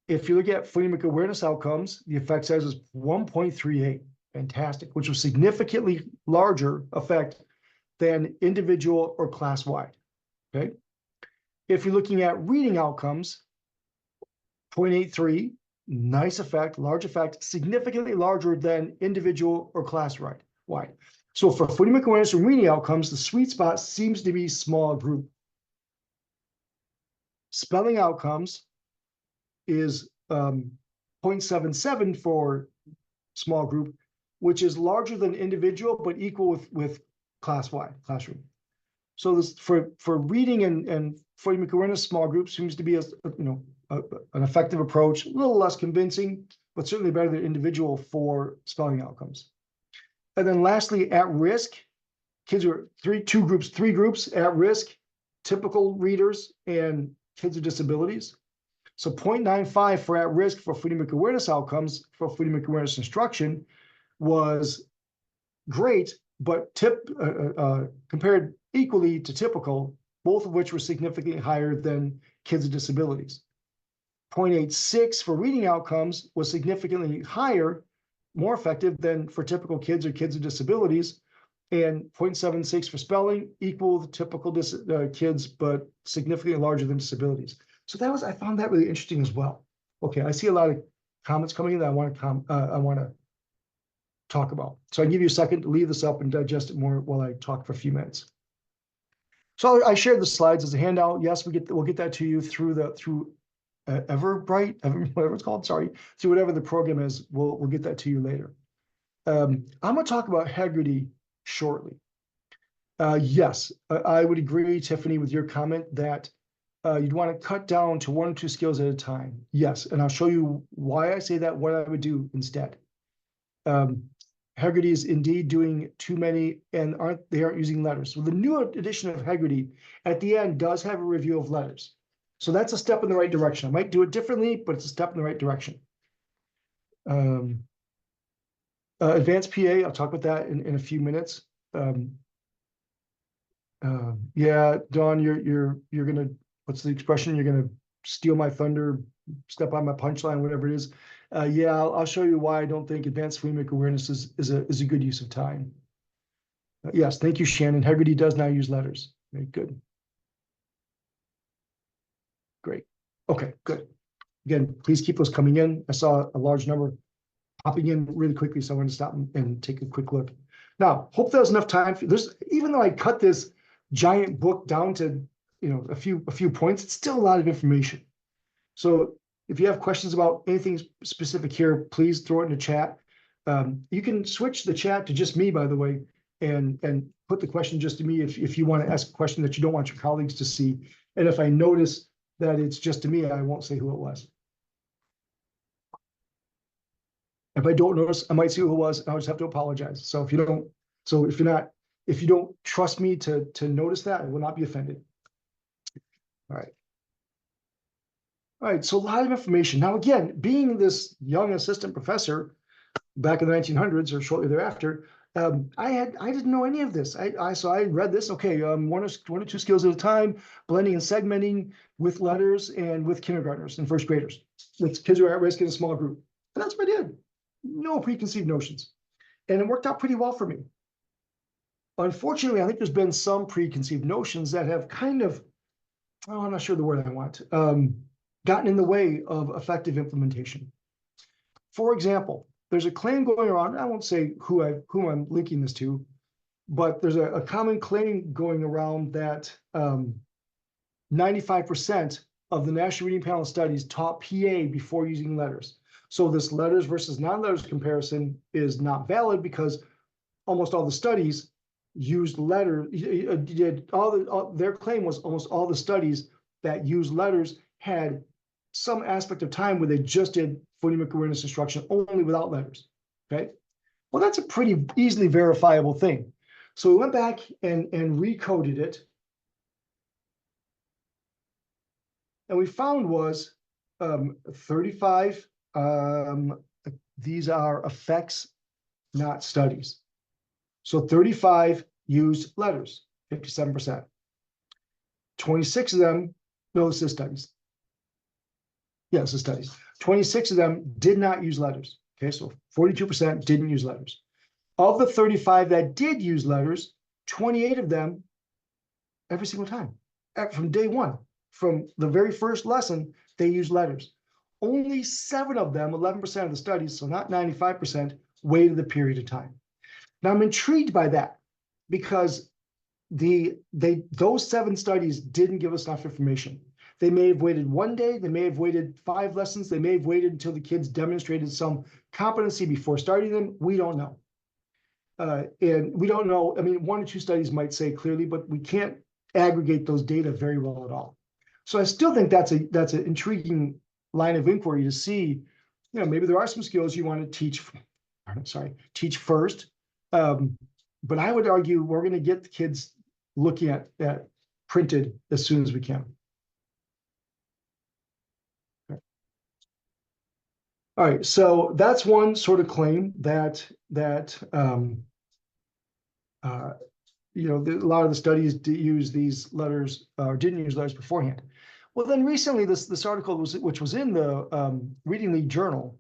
If you look at phonemic awareness outcomes, the effect size was 1.38, fantastic, which was significantly larger effect than individual or class-wide, okay? If you're looking at reading outcomes, 0.83, nice effect, large effect, significantly larger than individual or class-wide. So for phonemic awareness and reading outcomes, the sweet spot seems to be small group. Spelling outcomes is 0.77 for small group, which is larger than individual, but equal with classroom. So this for reading and phonemic awareness, small group seems to be an effective approach, a little less convincing, but certainly better than individual for spelling outcomes. And then lastly, at risk, kids are three groups at risk, typical readers and kids with disabilities. So 0.95 for at risk for phonemic awareness outcomes for phonemic awareness instruction was great, but compared equally to typical, both of which were significantly higher than kids with disabilities. 0.86 for reading outcomes was significantly higher, more effective than for typical kids or kids with disabilities, and 0.76 for spelling, equal to typical kids, but significantly larger than disabilities. So I found that really interesting as well. Okay, I see a lot of comments coming in that I want to talk about. So I'll give you a second to leave this up and digest it more while I talk for a few minutes. So I shared the slides as a handout. Yes, we'll get that to you through Everbright, whatever it's called. Sorry, through whatever the program is. We'll get that to you later. I'm going to talk about Haggerty shortly. Yes, I would agree, Tiffany, with your comment that you'd want to cut down to 1 or 2 skills at a time. Yes, and I'll show you why I say that, what I would do instead. Haggerty is indeed doing too many and they aren't using letters. So the new edition of Haggerty at the end does have a review of letters. So that's a step in the right direction. I might do it differently, but it's a step in the right direction. Advanced PA, I'll talk about that in a few minutes. Yeah, Dawn, you're gonna, what's the expression? You're gonna steal my thunder, step on my punchline, whatever it is. Yeah, I'll show you why I don't think advanced phonemic awareness is a good use of time. Yes, thank you, Shannon. Haggerty does now use letters. Very good. Great. Okay, good. Again, please keep those coming in. I saw a large number popping in really quickly, so I wanted to stop and take a quick look. Now, hope that was enough time. Even though I cut this giant book down to a few points, it's still a lot of information. So if you have questions about anything specific here, please throw it in the chat. You can switch the chat to just me, by the way, and put the question just to me if you want to ask a question that you don't want your colleagues to see. And if I notice that it's just to me, I won't say who it was. If I don't notice, I might see who it was, and I'll just have to apologize. So if you don't trust me to notice that, I will not be offended. All right. All right, so a lot of information. Now, again, being this young assistant professor back in the 1900s or shortly thereafter, I didn't know any of this. So I read this, okay, 1 or 2 skills at a time, blending and segmenting with letters and with kindergartners and first graders, with kids who are at risk in a small group. And that's what I did. No preconceived notions. And it worked out pretty well for me. Unfortunately, I think there's been some preconceived notions that have kind of, oh, I'm not sure the word I want, gotten in the way of effective implementation. For example, there's a claim going around, I won't say who I'm linking this to, but there's a common claim going around that 95% of the National Reading Panel studies taught PA before using letters. So this letters versus non-letters comparison is not valid because almost all the studies used letters. Their claim was almost all the studies that used letters had some aspect of time where they just did phonemic awareness instruction only without letters. Okay, well, that's a pretty easily verifiable thing. So we went back and recoded it. And we found was 35, these are effects, not studies. So 35 used letters, 57%. 26 of them, no, this is studies. Yes, it's studies. 26 of them did not use letters. Okay, so 42% didn't use letters. Of the 35 that did use letters, 28 of them every single time, from day one, from the very first lesson, they used letters. Only 7 of them, 11% of the studies, so not 95%, waited the period of time. Now I'm intrigued by that because those 7 studies didn't give us enough information. They may have waited 1 day, they may have waited 5 lessons, they may have waited until the kids demonstrated some competency before starting them. We don't know. And we don't know, I mean, 1 or 2 studies might say clearly, but we can't aggregate those data very well at all. So I still think that's an intriguing line of inquiry to see, maybe there are some skills you want to teach first. But I would argue we're going to get the kids looking at printed as soon as we can. Okay. All right, so that's one sort of claim that a lot of the studies use these letters or didn't use letters beforehand. Well, then recently this article which was in the Reading League Journal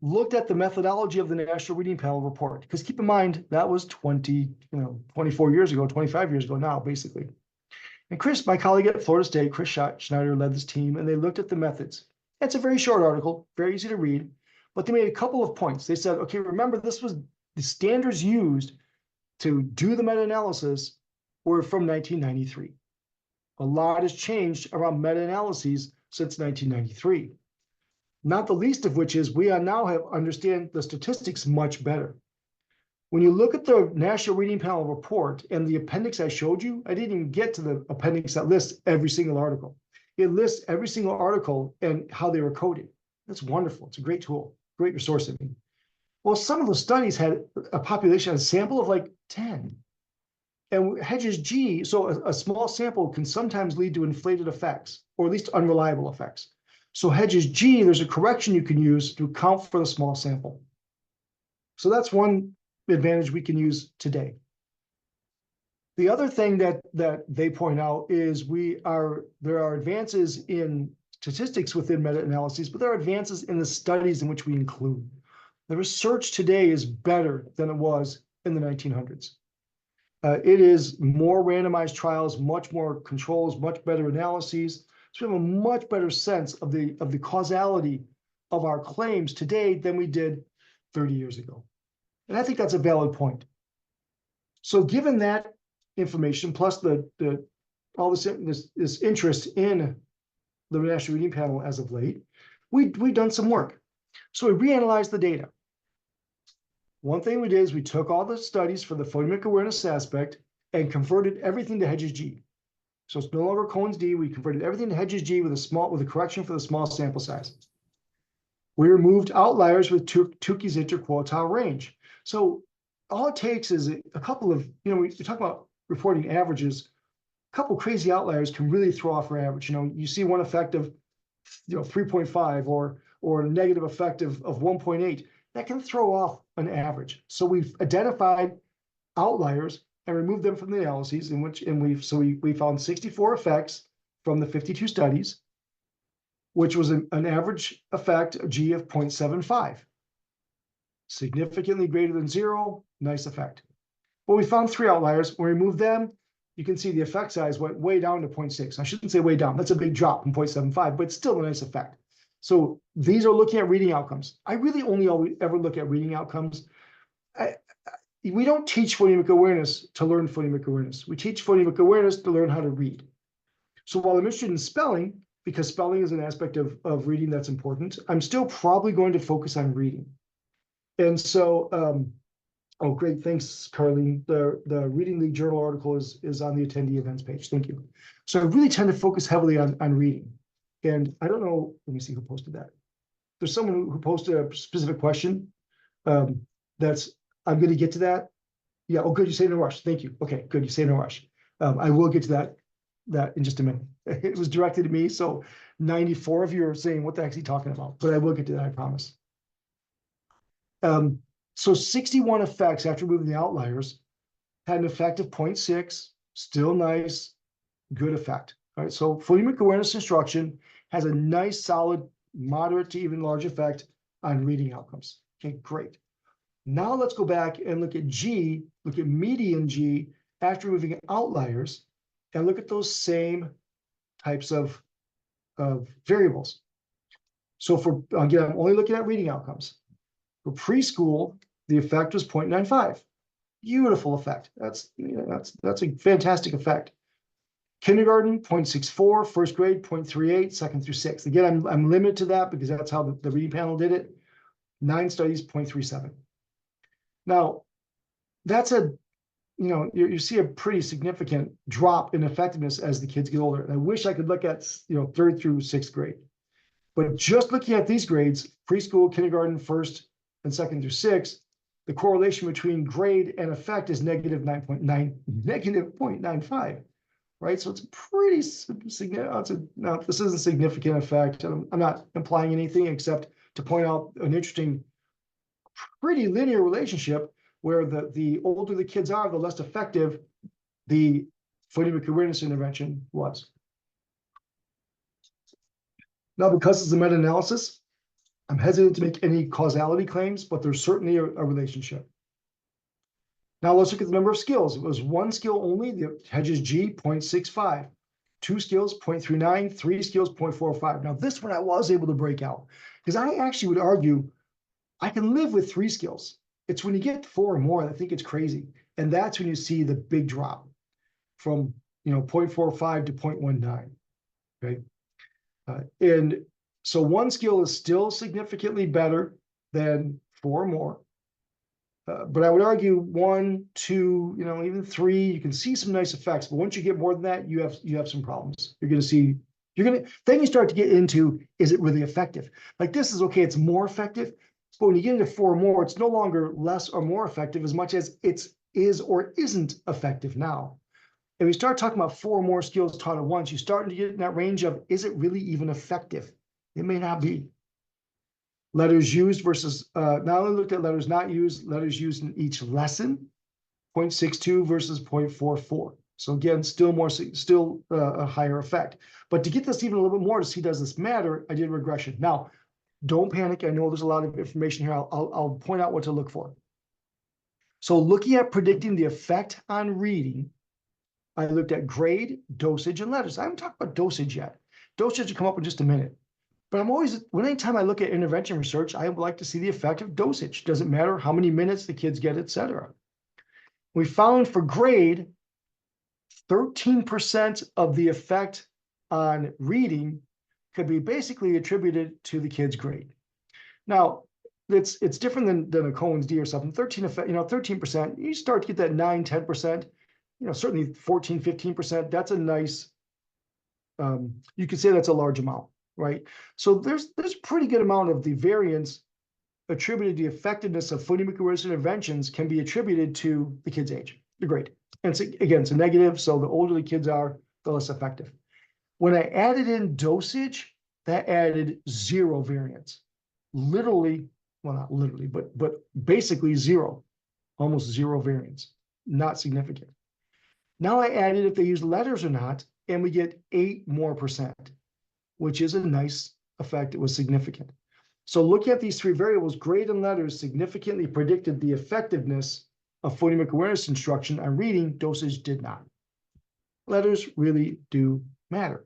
looked at the methodology of the National Reading Panel report. Because keep in mind, that was 24 years ago, 25 years ago now, basically. And Chris, my colleague at Florida State, Chris Schneider, led this team, and they looked at the methods. It's a very short article, very easy to read, but they made a couple of points. They said, okay, remember, this was the standards used to do the meta-analysis were from 1993. A lot has changed around meta-analyses since 1993. Not the least of which is we now understand the statistics much better. When you look at the National Reading Panel report and the appendix I showed you, I didn't even get to the appendix that lists every single article. It lists every single article and how they were coded. That's wonderful. It's a great tool, great resource. Well, some of the studies had a population, a sample of like 10. And Hedges G, so a small sample can sometimes lead to inflated effects, or at least unreliable effects. So Hedges G, there's a correction you can use to account for the small sample. So that's one advantage we can use today. The other thing that they point out is there are advances in statistics within meta-analyses, but there are advances in the studies in which we include. The research today is better than it was in the 1900s. It is more randomized trials, much more controls, much better analyses. So we have a much better sense of the causality of our claims today than we did 30 years ago. And I think that's a valid point. So given that information, plus all this interest in the National Reading Panel as of late, we've done some work. So we reanalyzed the data. One thing we did is we took all the studies for the phonemic awareness aspect and converted everything to Hedges G. So it's no longer Cohen's D. We converted everything to Hedges G with a correction for the small sample size. We removed outliers with Tukey's interquartile range. So all it takes is a couple of, we talk about reporting averages. A couple crazy outliers can really throw off our average. You see one effect of 3.5 or a negative effect of 1.8. That can throw off an average. So we've identified outliers and removed them from the analyses we found 64 effects from the 52 studies, which was an average effect G of 0.75. Significantly greater than 0, nice effect. But we found 3 outliers. When we removed them, you can see the effect size went way down to 0.6. I shouldn't say way down. That's a big drop from 0.75, but still a nice effect. So these are looking at reading outcomes. I really only ever look at reading outcomes. We don't teach phonemic awareness to learn phonemic awareness. We teach phonemic awareness to learn how to read. So while I'm interested in spelling, because spelling is an aspect of reading that's important, I'm still probably going to focus on reading. And so, oh, great. Thanks, Carlene. The Reading League Journal article is on the attendee events page. Thank you. So I really tend to focus heavily on reading. And I don't know, let me see who posted that. There's someone who posted a specific question. I'm going to get to that. Yeah, oh, good, you say no rush. Thank you. Okay, good, you say no rush. I will get to that in just a minute. It was directed to me, so 94 of you are saying, what the heck is he talking about? But I will get to that, I promise. So 61 effects after moving the outliers had an effect of 0.6, still nice, good effect. All right, so phonemic awareness instruction has a nice, solid, moderate to even large effect on reading outcomes. Okay, great. Now let's go back and look at G, look at median G after removing outliers, and look at those same types of variables. So again, I'm only looking at reading outcomes. For preschool, the effect was 0.95. Beautiful effect. That's a fantastic effect. Kindergarten, 0.64, first grade, 0.38, second through sixth. Again, I'm limited to that because that's how the reading panel did it. 9 studies, 0.37. Now, that's you see a pretty significant drop in effectiveness as the kids get older. And I wish I could look at, third through sixth grade. But just looking at these grades, preschool, kindergarten, first and second through sixth, the correlation between grade and effect is negative 9.9, negative 0.95, right? So it's pretty significant. Now, this isn't a significant effect. I'm not implying anything except to point out an interesting, pretty linear relationship where the older the kids are, the less effective the phonemic awareness intervention was. Now, because it's a meta-analysis, I'm hesitant to make any causality claims, but there's certainly a relationship. Now let's look at the number of skills. It was one skill only, the Hedges G, 0.65. 2 skills, 0.39, 3 skills, 0.45. Now this one I was able to break out because I actually would argue I can live with 3 skills. It's when you get 4 or more, I think it's crazy. And that's when you see the big drop from 0.45 to 0.19, okay? And so 1 skill is still significantly better than 4 or more. But I would argue 1, 2, even 3, you can see some nice effects. But once you get more than that, you have some problems. Then you start to get into, is it really effective? Like this is okay, it's more effective. But when you get into 4 or more, it's no longer less or more effective as much as it is or isn't effective now. And we start talking about 4 or more skills taught at once, you start to get in that range of, is it really even effective? It may not be. Letters used versus, not only looked at letters not used, letters used in each lesson, 0.62 versus 0.44. So again, still a higher effect. But to get this even a little bit more to see, does this matter? I did regression. Now, don't panic. I know there's a lot of information here. I'll point out what to look for. So looking at predicting the effect on reading, I looked at grade, dosage, and letters. I haven't talked about dosage yet. Dosage will come up in just a minute. But anytime I look at intervention research, I would like to see the effect of dosage. Doesn't matter how many minutes the kids get, et cetera. We found for grade, 13% of the effect on reading could be basically attributed to the kid's grade. Now, it's different than a Cohen's D or something. 13%, you start to get that 9, 10%, certainly 14, 15%. That's a nice, you could say that's a large amount, right? So there's pretty good amount of the variance attributed to the effectiveness of phonemic awareness interventions can be attributed to the kid's age, the grade. And it's a negative, so the older the kids are, the less effective. When I added in dosage, that added 0 variance. Literally, well, not literally, but basically 0, almost 0 variance, not significant. Now I added if they use letters or not, and we get 8% more, which is a nice effect. It was significant. So looking at these 3 variables, grade and letters significantly predicted the effectiveness of phonemic awareness instruction on reading. Dosage did not. Letters really do matter.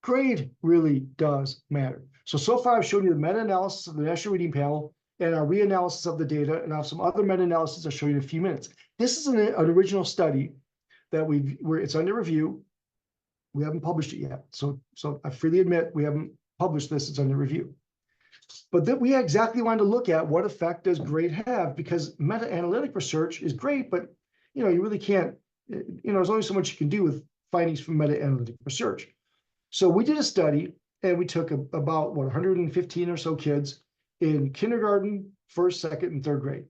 Grade really does matter. So far I've shown you the meta-analysis of the National Reading Panel and our reanalysis of the data, and I have some other meta-analysis I'll show you in a few minutes. This is an original study that it's under review. We haven't published it yet. So I freely admit we haven't published this, it's under review. But then we exactly wanted to look at what effect does grade have, because meta-analytic research is great, but you really can't, there's only so much you can do with findings from meta-analytic research. So we did a study and we took about 115 or so kids in kindergarten, first, second, and third grade.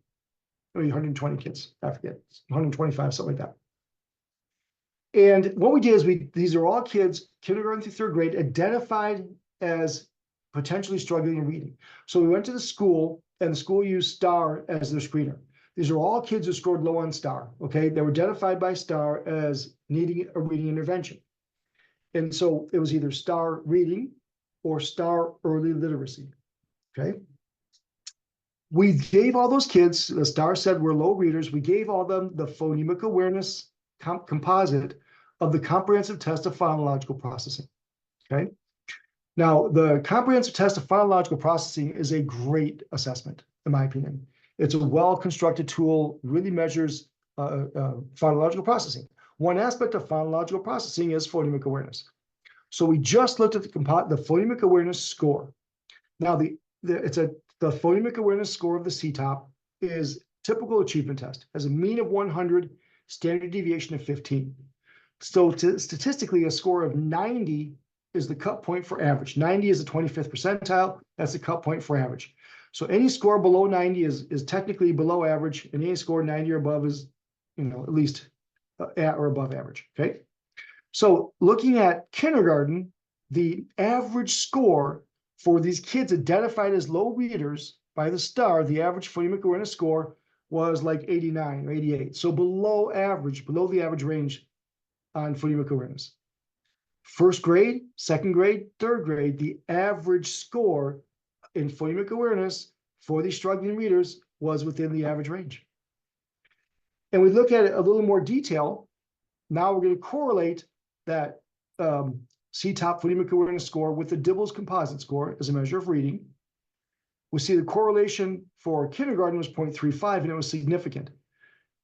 maybe 120 kids, I forget, 125, something like that. And what we did is these are all kids, kindergarten through third grade, identified as potentially struggling in reading. So we went to the school, and the school used STAR as their screener. These are all kids who scored low on STAR, okay? They were identified by STAR as needing a reading intervention. And so it was either STAR reading or STAR early literacy, okay? We gave all those kids, the STAR said were low readers, we gave all them the phonemic awareness composite of the comprehensive test of phonological processing, okay? Now, the comprehensive test of phonological processing is a great assessment, in my opinion. It's a well-constructed tool, really measures phonological processing. One aspect of phonological processing is phonemic awareness. So we just looked at the phonemic awareness score. Now, the phonemic awareness score of the CTOP is typical achievement test, has a mean of 100, standard deviation of 15. So statistically, a score of 90 is the cut point for average. 90 is the 25th percentile. That's the cut point for average. So any score below 90 is technically below average, and any score 90 or above is, at least at or above average, okay? So looking at kindergarten, the average score for these kids identified as low readers by the STAR, the average phonemic awareness score was like 89 or 88. So below average, below the average range on phonemic awareness. First grade, second grade, third grade, the average score in phonemic awareness for these struggling readers was within the average range. And we look at it a little more detail. Now we're going to correlate that CTOP phonemic awareness score with the Dibbles composite score as a measure of reading. We see the correlation for kindergarten was 0.35, and it was significant.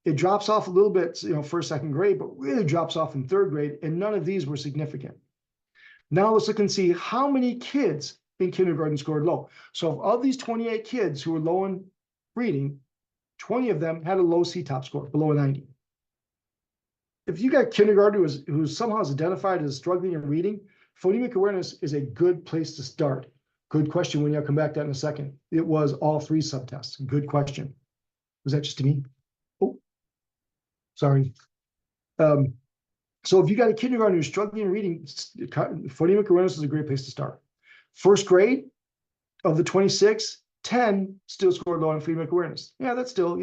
It drops off a little bit, first, second grade, but really drops off in third grade, and none of these were significant. Now let's look and see how many kids in kindergarten scored low. So of these 28 kids who were low in reading, 20 of them had a low CTOP score, below a 90. If you got kindergarten who somehow is identified as struggling in reading, phonemic awareness is a good place to start. Good question when I'll come back to that in a second. It was all 3 subtests. Good question. Was that just me? Oh, sorry. So if you got a kindergarten who's struggling in reading, phonemic awareness is a great place to start. First grade, of the 26, 10 still scored low on phonemic awareness. Yeah, that's still,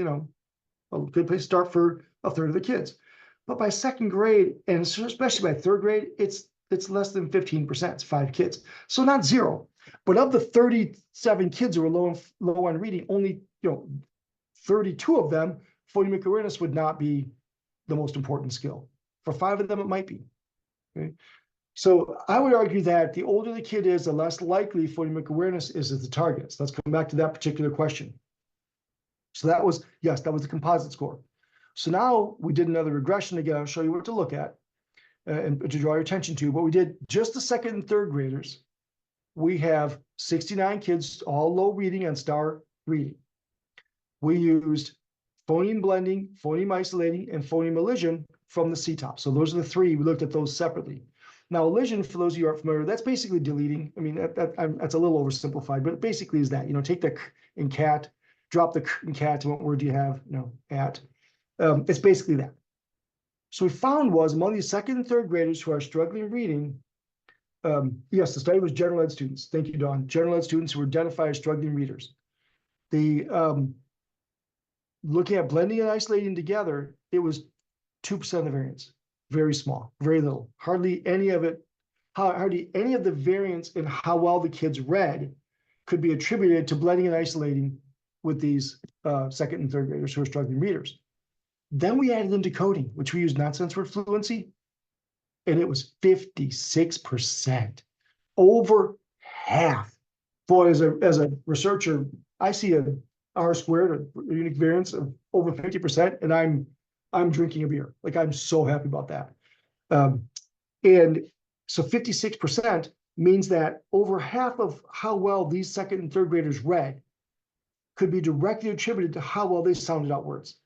a good place to start for a third of the kids. But by second grade, and especially by third grade, it's less than 15%. It's 5 kids. So not 0. But of the 37 kids who were low on reading, only 32 of them, phonemic awareness would not be the most important skill. For 5 of them, it might be. Okay? So I would argue that the older the kid is, the less likely phonemic awareness is at the targets. Let's come back to that particular question. So that was the composite score. So now we did another regression again. I'll show you what to look at and to draw your attention to. But we did just the second and third graders. We have 69 kids, all low reading and STAR reading. We used phoneme blending, phoneme isolating, and phoneme elision from the CTOP. So those are the 3. We looked at those separately. Now, elision, for those of you who aren't familiar, that's basically deleting. I mean, that's a little oversimplified, but it basically is that, take the k in cat, drop the k in cat, and what word do you have? At. It's basically that. So we found was among these second and third graders who are struggling reading, yes, the study was general ed students. Thank you, Dawn. General ed students who were identified as struggling readers. The looking at blending and isolating together, it was 2% of the variance. Very small, very little. Hardly any of the variance in how well the kids read could be attributed to blending and isolating with these second and third graders who are struggling readers. Then we added in decoding, which we used nonsense word fluency, and it was 56%, over half. Boy, as a researcher, I see a R squared, a unique variance of over 50%, and I'm drinking a beer. Like, I'm so happy about that. And so 56% means that over half of how well these second and third graders read could be directly attributed to how well they sounded out words.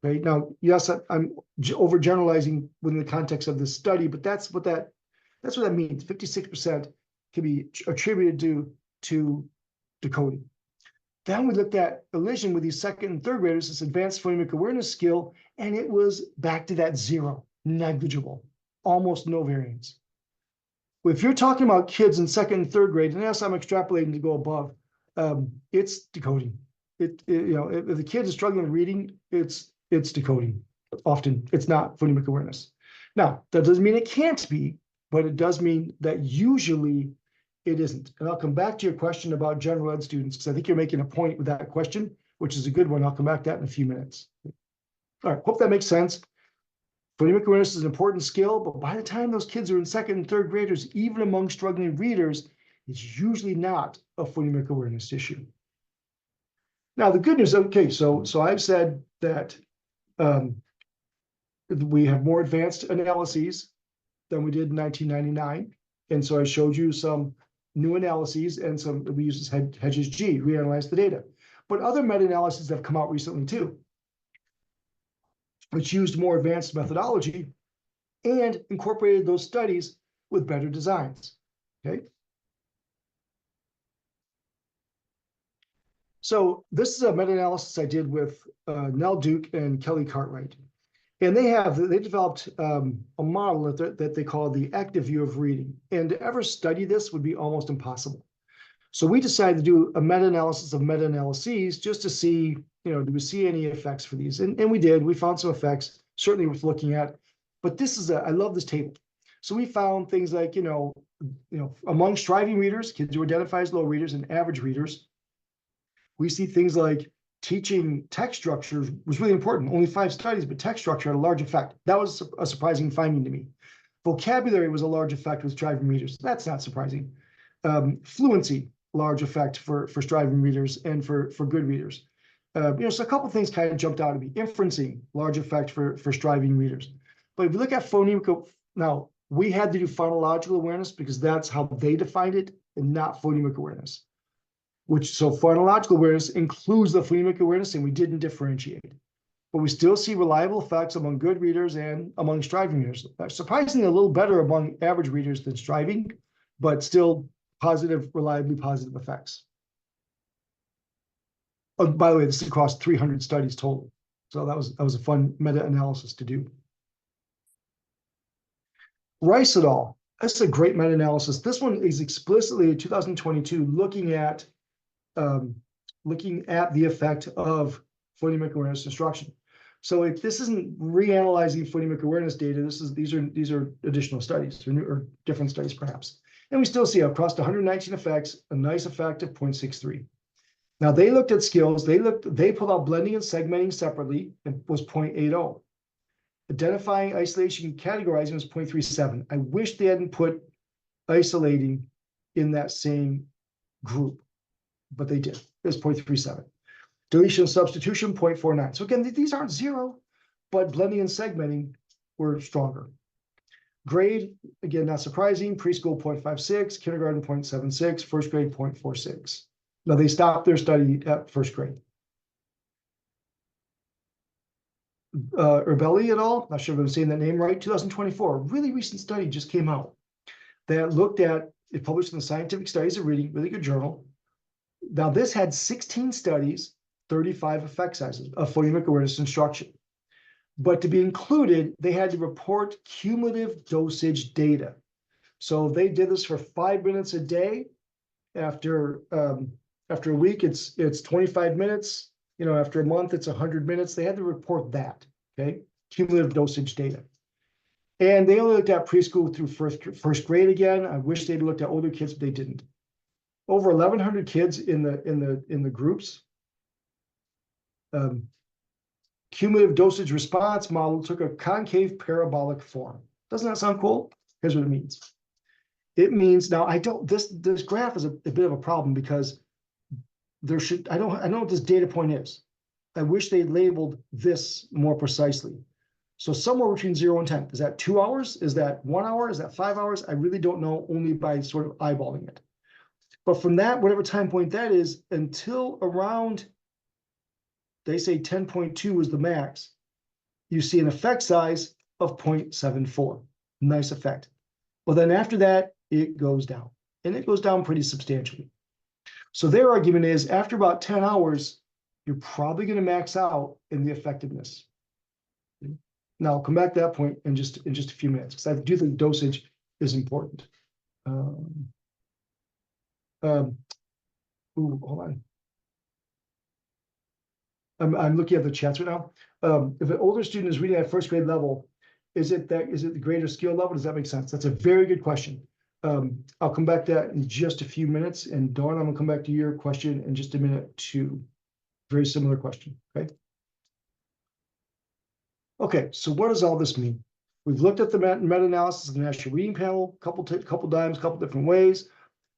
Right? Now, yes, I'm overgeneralizing within the context of this study, but that's what that means. 56% can be attributed to decoding. Then we looked at elision with these second and third graders, this advanced phonemic awareness skill, and it was back to that zero, negligible, almost no variance. If you're talking about kids in second and third grade, and yes, I'm extrapolating to go above, it's decoding. If the kid is struggling with reading, it's decoding. Often it's not phonemic awareness. Now, that doesn't mean it can't be, but it does mean that usually it isn't. And I'll come back to your question about general ed students, because I think you're making a point with that question, which is a good one. I'll come back to that in a few minutes. All right, hope that makes sense. Phonemic awareness is an important skill, but by the time those kids are in second and third graders, even among struggling readers, it's usually not a phonemic awareness issue. Now, the good news, okay, so I've said that we have more advanced analyses than we did in 1999. And so I showed you some new analyses and we use Hedges G, reanalyze the data. But other meta-analyses have come out recently too, which used more advanced methodology and incorporated those studies with better designs, okay? So this is a meta-analysis I did with Nell Duke and Kelly Cartwright. And they developed a model that they call the active view of reading. And to ever study this would be almost impossible. So we decided to do a meta-analysis of meta-analyses just to see, do we see any effects for these? And we did. We found some effects, certainly worth looking at. But I love this table. So we found things like, among striving readers, kids who identify as low readers and average readers, we see things like teaching text structures was really important. Only 5 studies, but text structure had a large effect. That was a surprising finding to me. Vocabulary was a large effect with striving readers. That's not surprising. Fluency, large effect for striving readers and for good readers. So a couple things kind of jumped out at me. Inferencing, large effect for striving readers. But if you look at phonemic, now we had to do phonological awareness because that's how they defined it and not phonemic awareness. So phonological awareness includes the phonemic awareness, and we didn't differentiate. But we still see reliable effects among good readers and among striving readers. Surprisingly, a little better among average readers than striving, but still positive, reliably positive effects. Oh, by the way, this is across 300 studies total. So that was a fun meta-analysis to do. Rice et al. That's a great meta-analysis. This one is explicitly in 2022 looking at the effect of phonemic awareness instruction. So this isn't reanalyzing phonemic awareness data. These are additional studies or different studies perhaps. And we still see across 119 effects, a nice effect of 0.63. Now they looked at skills. They pulled out blending and segmenting separately and was 0.80. Identifying, isolation, categorizing was 0.37. I wish they hadn't put isolating in that same group, but they did. It was 0.37. Deletion and substitution, 0.49. So again, these aren't zero, but blending and segmenting were stronger. Grade, again, not surprising. Preschool, 0.56. Kindergarten, 0.76. First grade, 0.46. Now they stopped their study at first grade. Urbelli et al., not sure if I'm saying that name right, 2024, a really recent study just came out that looked at, it published in the Scientific Studies of Reading, really good journal. Now this had 16 studies, 35 effect sizes of phonemic awareness instruction. But to be included, they had to report cumulative dosage data. So they did this for 5 minutes a day. After a week, it's 25 minutes. After a month, it's 100 minutes. They had to report that, okay? Cumulative dosage data. And they only looked at preschool through first grade again. I wish they'd looked at older kids, but they didn't. Over 1,100 kids in the groups. Cumulative dosage response model took a concave parabolic form. Doesn't that sound cool? Here's what it means. It means, now this graph is a bit of a problem because I don't know what this data point is. I wish they labeled this more precisely. So somewhere between 0 and 10. Is that 2 hours? Is that 1 hour? Is that 5 hours? I really don't know, only by sort of eyeballing it. But from that, whatever time point that is, until around, they say 10.2 is the max, you see an effect size of 0.74. Nice effect. Well, then after that, it goes down. And it goes down pretty substantially. So their argument is after about 10 hours, you're probably going to max out in the effectiveness. Now I'll come back to that point in just a few minutes, because I do think dosage is important. Hold on. I'm looking at the chats right now. If an older student is reading at first grade level, is it the greater skill level? Does that make sense? That's a very good question. I'll come back to that in just a few minutes. And Dawn, I'm gonna come back to your question in just a minute too. Very similar question, okay? Okay, so what does all this mean? We've looked at the meta-analysis of the National Reading Panel, couple times, couple different ways,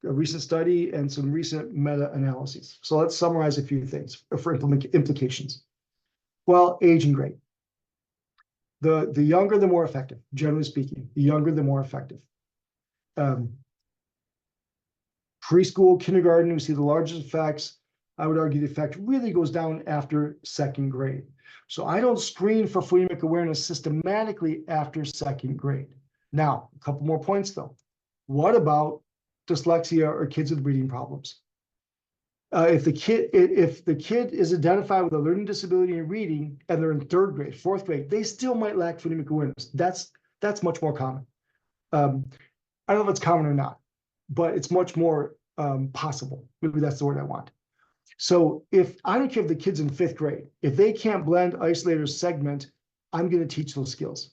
a recent study and some recent meta-analyses. So let's summarize a few things for implications. Well, age and grade. The younger, the more effective, generally speaking. The younger, the more effective. Preschool, kindergarten, we see the largest effects. I would argue the effect really goes down after second grade. So I don't screen for phonemic awareness systematically after second grade. Now, a couple more points though. What about dyslexia or kids with reading problems? If the kid is identified with a learning disability in reading and they're in third grade, fourth grade, they still might lack phonemic awareness. That's much more common. I don't know if it's common or not, but it's much more possible. Maybe that's the word I want. So if I don't care if the kid's in fifth grade, if they can't blend, isolate, or segment, I'm going to teach those skills.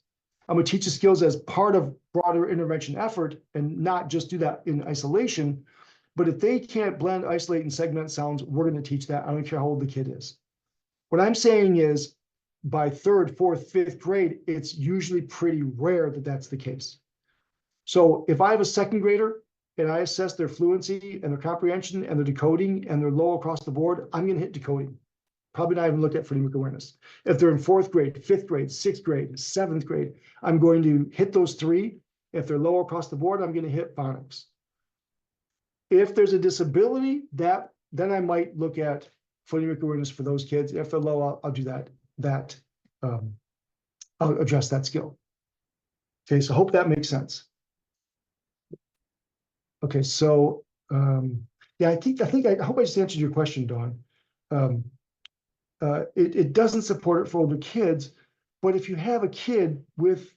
I'm going to teach the skills as part of broader intervention effort and not just do that in isolation. But if they can't blend, isolate, and segment sounds, we're going to teach that. I don't care how old the kid is. What I'm saying is by third, fourth, fifth grade, it's usually pretty rare that that's the case. So if I have a second grader and I assess their fluency and their comprehension and their decoding and they're low across the board, I'm going to hit decoding. Probably not even look at phonemic awareness. If they're in fourth grade, fifth grade, sixth grade, seventh grade, I'm going to hit those three. If they're low across the board, I'm going to hit phonics. If there's a disability, then I might look at phonemic awareness for those kids. If they're low, I'll do that. I'll address that skill. Okay, so hope that makes sense. Okay, so yeah, I hope I just answered your question, Dawn. It doesn't support it for older kids, but if you have a kid with,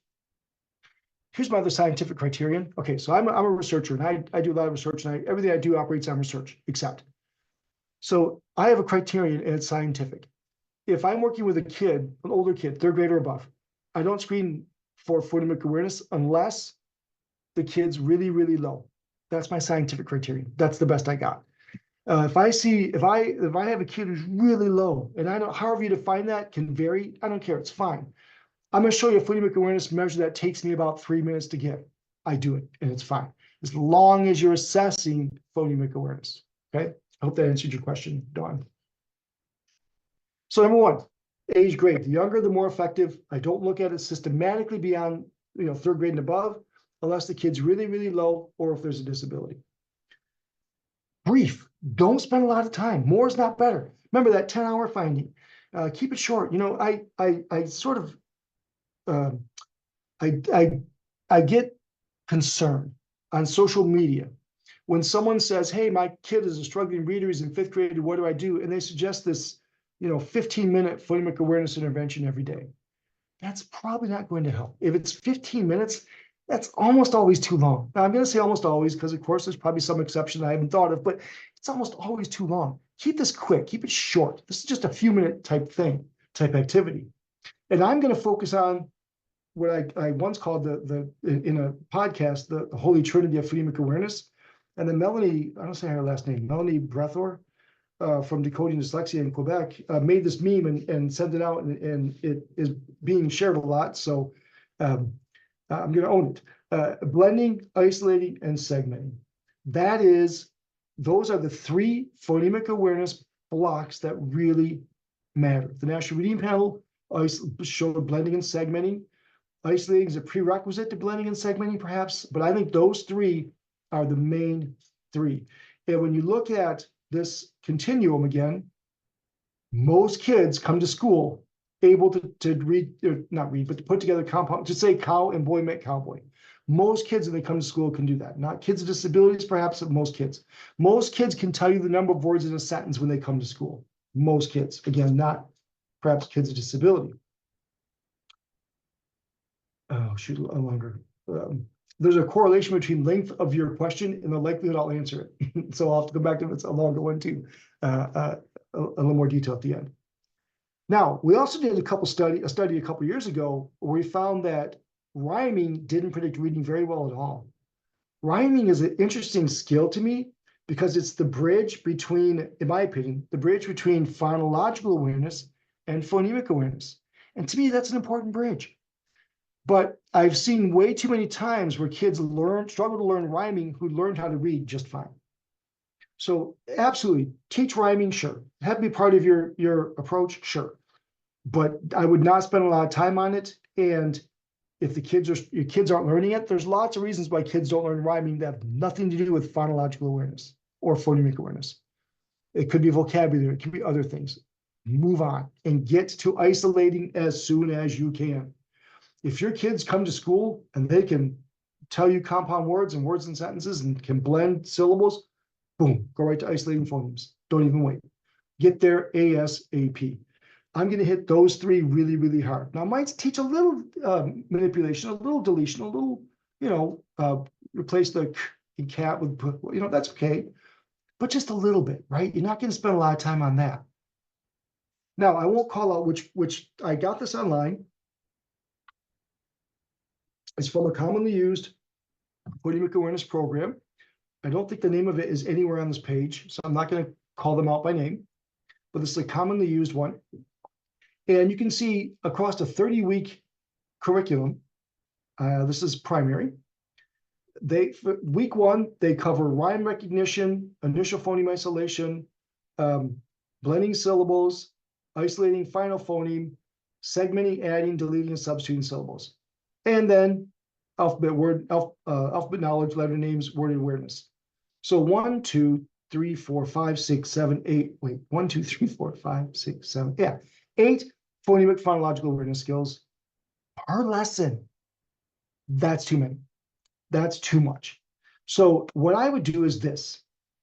here's my other scientific criterion. Okay, so I'm a researcher and I do a lot of research and everything I do operates on research, except. So I have a criterion and it's scientific. If I'm working with a kid, an older kid, third grade or above, I don't screen for phonemic awareness unless the kid's really, really low. That's my scientific criterion. That's the best I got. If I have a kid who's really low, and I don't, however you define that can vary, I don't care, it's fine. I'm going to show you a phonemic awareness measure that takes me about 3 minutes to get. I do it, and it's fine. As long as you're assessing phonemic awareness, okay? I hope that answered your question, Dawn. So number one, age grade. The younger, the more effective. I don't look at it systematically beyond third grade and above, unless the kid's really, really low or if there's a disability. Brief. Don't spend a lot of time. More is not better. Remember that 10-hour finding. Keep it short. I sort of I get concerned on social media when someone says, "Hey, my kid is a struggling reader. He's in fifth grade. What do I do?" And they suggest this, 15-minute phonemic awareness intervention every day. That's probably not going to help. If it's 15 minutes, that's almost always too long. Now, I'm going to say almost always because, of course, there's probably some exception I haven't thought of, but it's almost always too long. Keep this quick. Keep it short. This is just a few minute type activity. And I'm going to focus on what I once called in a podcast, the Holy Trinity of phonemic awareness. And then Melanie, I don't say her last name, Melanie Brethor from Decoding Dyslexia in Quebec made this meme and sent it out, and it is being shared a lot. So I'm going to own it. Blending, isolating, and segmenting. Those are the three phonemic awareness blocks that really matter. The National Reading Panel showed blending and segmenting. Isolating is a prerequisite to blending and segmenting, perhaps, but I think those three are the main three. And when you look at this continuum again, most kids come to school able to read, or not read, but to put together compound, to say cow and boy met cowboy. Most kids, when they come to school, can do that. Not kids with disabilities, perhaps, but most kids. Most kids can tell you the number of words in a sentence when they come to school. Most kids. Again, not perhaps kids with disability. Oh, shoot, a longer. There's a correlation between length of your question and the likelihood I'll answer it. So I'll have to go back to it. It's a longer one too. A little more detail at the end. Now, we also did a study a couple years ago where we found that rhyming didn't predict reading very well at all. Rhyming is an interesting skill to me because it's the bridge between, in my opinion, the bridge between phonological awareness and phonemic awareness. And to me, that's an important bridge. But I've seen way too many times where kids struggle to learn rhyming who learned how to read just fine. So absolutely, teach rhyming, sure. Have to be part of your approach, sure. But I would not spend a lot of time on it. And if your kids aren't learning it, there's lots of reasons why kids don't learn rhyming that have nothing to do with phonological awareness or phonemic awareness. It could be vocabulary, it could be other things. Move on and get to isolating as soon as you can. If your kids come to school and they can tell you compound words and sentences and can blend syllables, boom, go right to isolating phonemes. Don't even wait. Get there ASAP. I'm going to hit those three really, really hard. Now, I might teach a little manipulation, a little deletion, a little, replace the k and cat with, that's okay. But just a little bit, right? You're not going to spend a lot of time on that. Now, I won't call out which I got this online. It's from a commonly used phonemic awareness program. I don't think the name of it is anywhere on this page, so I'm not going to call them out by name, but this is a commonly used one. And you can see across a 30-week curriculum, this is primary. For week 1, they cover rhyme recognition, initial phoneme isolation, blending syllables, isolating final phoneme, segmenting, adding, deleting, and substituting syllables. And then alphabet knowledge, letter names, word awareness. So 1, 2, 3, 4, 5, 6, 7, 8. Wait, 1, 2, 3, 4, 5, 6, 7. Yeah, 8 phonemic phonological awareness skills per lesson. That's too many. That's too much. So what I would do is this.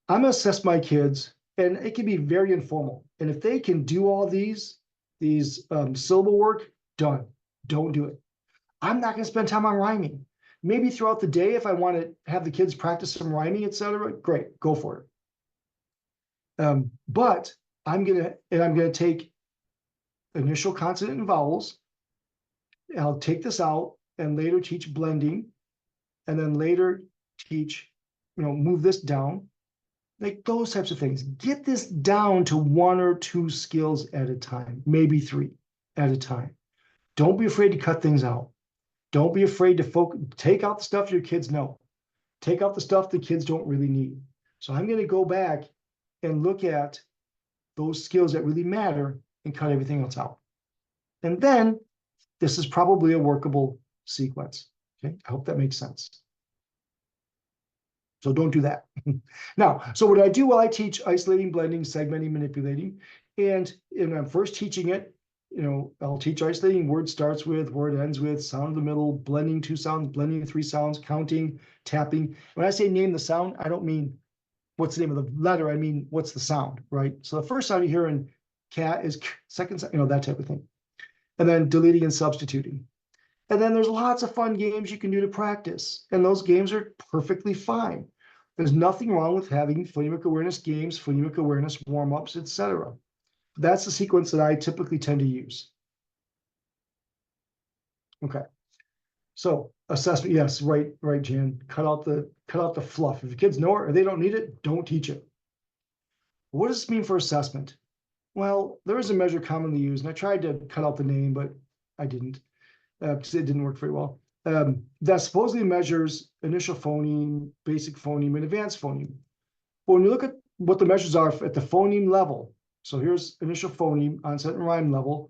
I'm going to assess my kids, and it can be very informal. And if they can do all these syllable work, done. Don't do it. I'm not going to spend time on rhyming. Maybe throughout the day, if I want to have the kids practice some rhyming, etc., great, go for it. But I'm going to take initial consonant and vowels. I'll take this out and later teach blending, and then later teach, move this down, like those types of things. Get this down to 1 or 2 skills at a time, maybe 3 at a time. Don't be afraid to cut things out. Don't be afraid to focus. Take out the stuff your kids know. Take out the stuff the kids don't really need. So I'm going to go back and look at those skills that really matter and cut everything else out. And then this is probably a workable sequence. Okay, I hope that makes sense. So don't do that. Now, so what I do while I teach isolating, blending, segmenting, manipulating, and I'm first teaching it, I'll teach isolating, word starts with, word ends with, sound in the middle, blending 2 sounds, blending 3 sounds, counting, tapping. When I say name the sound, I don't mean what's the name of the letter, I mean what's the sound, right? So the first sound you hear in cat is k, second sound, that type of thing. And then deleting and substituting. And then there's lots of fun games you can do to practice. And those games are perfectly fine. There's nothing wrong with having phonemic awareness games, phonemic awareness warm-ups, etc. That's the sequence that I typically tend to use. Okay. So assessment, yes, right, Jan. Cut out the fluff. If your kids know it or they don't need it, don't teach it. What does this mean for assessment? Well, there is a measure commonly used, and I tried to cut out the name, but I didn't. Because it didn't work very well. That supposedly measures initial phoneme, basic phoneme, and advanced phoneme. But when you look at what the measures are at the phoneme level, so here's initial phoneme, onset and rhyme level,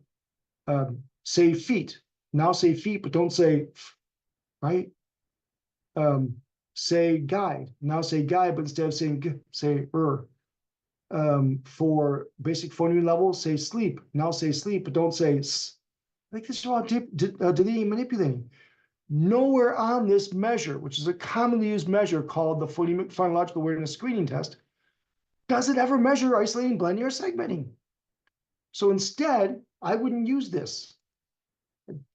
say feet. Now say feet, but don't say f, right? Say guide. Now say guide, but instead of saying g, say er. For basic phoneme level, say sleep. Now say sleep, but don't say s. Like this is all deleting and manipulating. Nowhere on this measure, which is a commonly used measure called the phonological awareness screening test, does it ever measure isolating, blending, or segmenting. So instead, I wouldn't use this.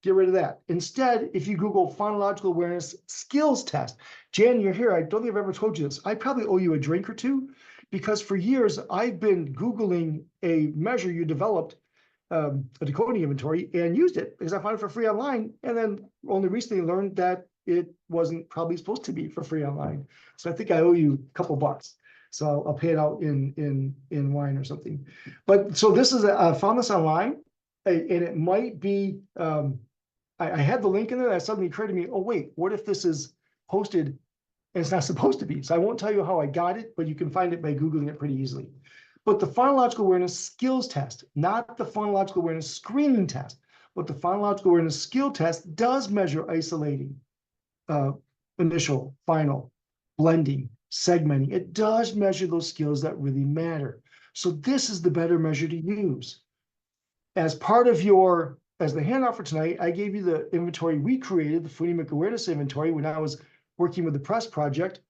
Get rid of that. Instead, if you Google phonological awareness skills test, Jan, you're here. I don't think I've ever told you this. I probably owe you a drink or two, because for years I've been Googling a measure you developed, a decoding inventory, and used it because I found it for free online, and then only recently learned that it wasn't probably supposed to be for free online. So I think I owe you a couple bucks. So I'll pay it out in wine or something. But so this is I found this online, and it might be. I had the link in there. That suddenly occurred to me. Oh wait, what if this is posted and it's not supposed to be? So I won't tell you how I got it, but you can find it by Googling it pretty easily. But the phonological awareness skills test, not the phonological awareness screening test, but the phonological awareness skill test does measure isolating, initial, final, blending, segmenting. It does measure those skills that really matter. So this is the better measure to use. As part of as the handout for tonight, I gave you the inventory we created, the phonemic awareness inventory, when I was working with the press project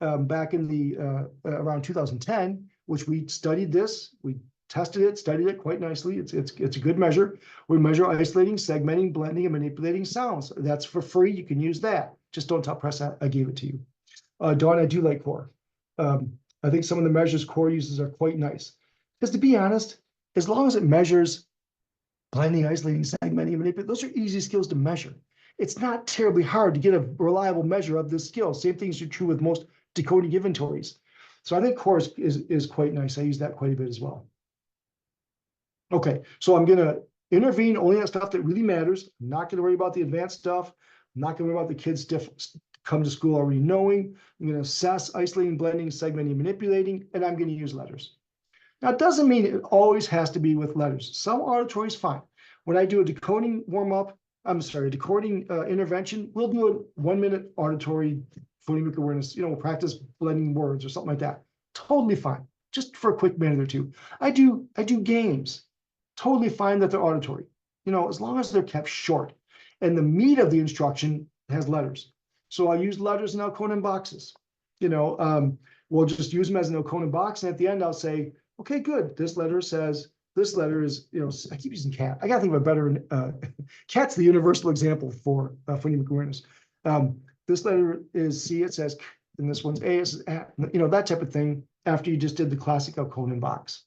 back in the around 2010, which we studied this, we tested it, studied it quite nicely. It's a good measure. We measure isolating, segmenting, blending, and manipulating sounds. That's for free. You can use that. Just don't tell press I gave it to you. Dawn, I do like core. I think some of the measures core uses are quite nice. Because to be honest, as long as it measures blending, isolating, segmenting, and manipulating, those are easy skills to measure. It's not terribly hard to get a reliable measure of this skill. Same things are true with most decoding inventories. So I think core is quite nice. I use that quite a bit as well. Okay, so I'm gonna intervene only on stuff that really matters. I'm not gonna worry about the advanced stuff. I'm not gonna worry about the kids come to school already knowing. I'm gonna assess, isolating, blending, segmenting, manipulating, and I'm gonna use letters. Now, it doesn't mean it always has to be with letters. Some auditory is fine. When I do a decoding warm-up, a decoding intervention, we'll do a 1-minute auditory phonemic awareness, we'll practice blending words or something like that. Totally fine, just for a quick minute or two. I do games, totally fine that they're auditory, as long as they're kept short. And the meat of the instruction has letters. So I use letters in Elkonin boxes. We'll just use them as an Elkonin box, and at the end I'll say, okay, good. This letter is, I keep using cat. I gotta think of a better, cat's the universal example for phonemic awareness. This letter is C, it says, and this one's A, it's that type of thing after you just did the classic Elkonin box.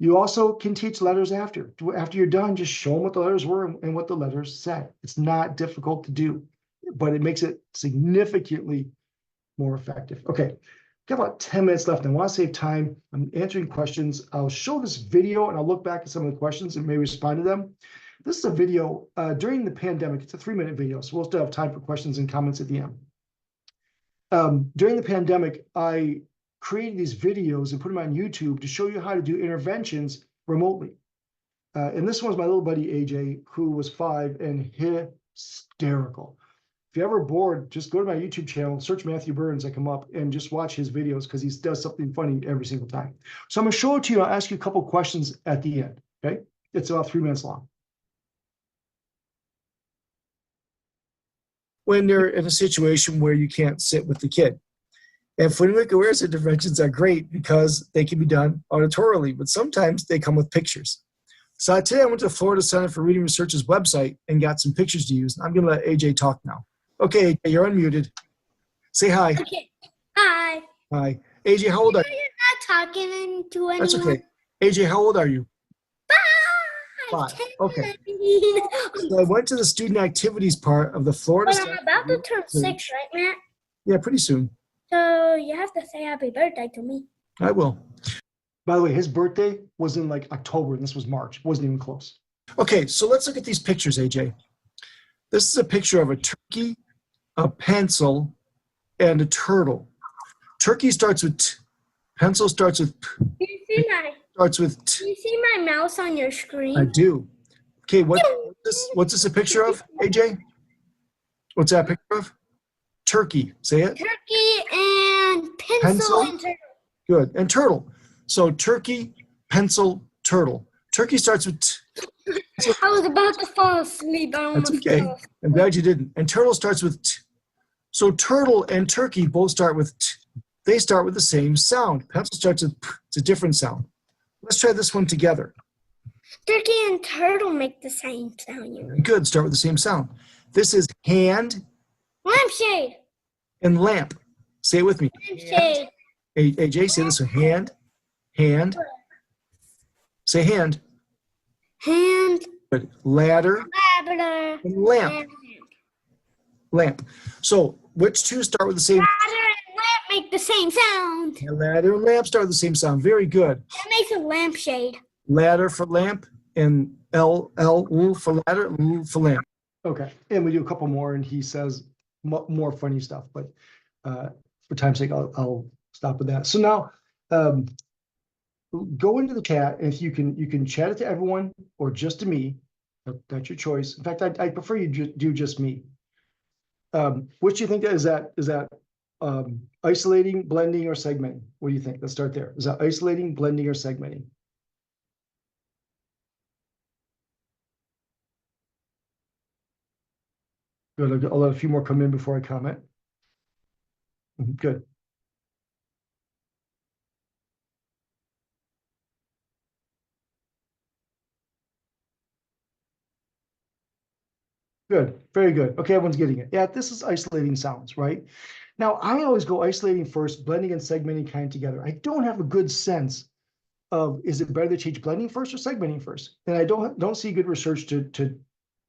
You also can teach letters after. After you're done, just show them what the letters were and what the letters said. It's not difficult to do, but it makes it significantly more effective. Okay. Got about 10 minutes left. I want to save time. I'm answering questions. I'll show this video and I'll look back at some of the questions and maybe respond to them. This is a video during the pandemic. It's a 3-minute video, so we'll still have time for questions and comments at the end. During the pandemic, I created these videos and put them on YouTube to show you how to do interventions remotely. And this one's my little buddy, AJ, who was 5 and hysterical. If you're ever bored, just go to my YouTube channel, search Matthew Burns, I come up, and just watch his videos because he does something funny every single time. So I'm going to show it to you. I'll ask you a couple questions at the end, okay? It's about 3 minutes long. When they're in a situation where you can't sit with the kid. And phonemic awareness interventions are great because they can be done auditorily, but sometimes they come with pictures. So today I went to the Florida Center for Reading Research's website and got some pictures to use. I'm going to let AJ talk now. Okay, you're unmuted. Say hi. Okay. Hi. Hi. AJ, how old are you? You're not talking to anyone. That's okay. AJ, how old are you? 5. 5. Okay. So I went to the student activities part of the Florida But I'm about to turn 6, right, Matt? Yeah, pretty soon. So you have to say happy birthday to me. I will. By the way, his birthday was in like October, and this was March. Wasn't even close. Okay, so let's look at these pictures, AJ. This is a picture of a turkey, a pencil, and a turtle. Turkey starts with T. Pencil starts with P. Starts with T. Do you see my mouse on your screen? I do. Okay, what's this a picture of, AJ? What's that picture of? Turkey. Say it. Turkey and pencil and turtle. Good. And turtle. So turkey, pencil, turtle. Turkey starts with T. I was about to fall asleep. I That's almost okay. fell asleep. I'm glad you didn't. And turtle starts with t. So turtle and turkey both start with t. They start with the same sound. Pencil starts with p. It's a different sound. Let's try this one together. Turkey and turtle make the same sound. You know. Good. Start with the same sound. This is hand Lampshade. and lamp. Say it with me. Lampshade. AJ, say this one. Hand, hand. Say hand. Hand. Good. Ladder Ladder. and lamp. Lamp. Lamp. So which two start with the same? Ladder and lamp make the same sound. Ladder and lamp start with the same sound. Very good. That makes a lampshade. Ladder for lamp and L for ladder, L for lamp. Okay, and we do a couple more, and he says more funny stuff, but for time's sake, I'll stop with that. So now, go into the chat, and if you can chat it to everyone or just to me. That's your choice. In fact, I prefer you do just me. Which do you think is that isolating, blending, or segmenting? What do you think? Let's start there. Is that isolating, blending, or segmenting? Good. I'll let a few more come in before I comment. Good. Good. Very good. Okay, everyone's getting it. Yeah, this is isolating sounds, right? Now, I always go isolating first, blending and segmenting kind of together. I don't have a good sense of, is it better to teach blending first or segmenting first? And I don't see good research to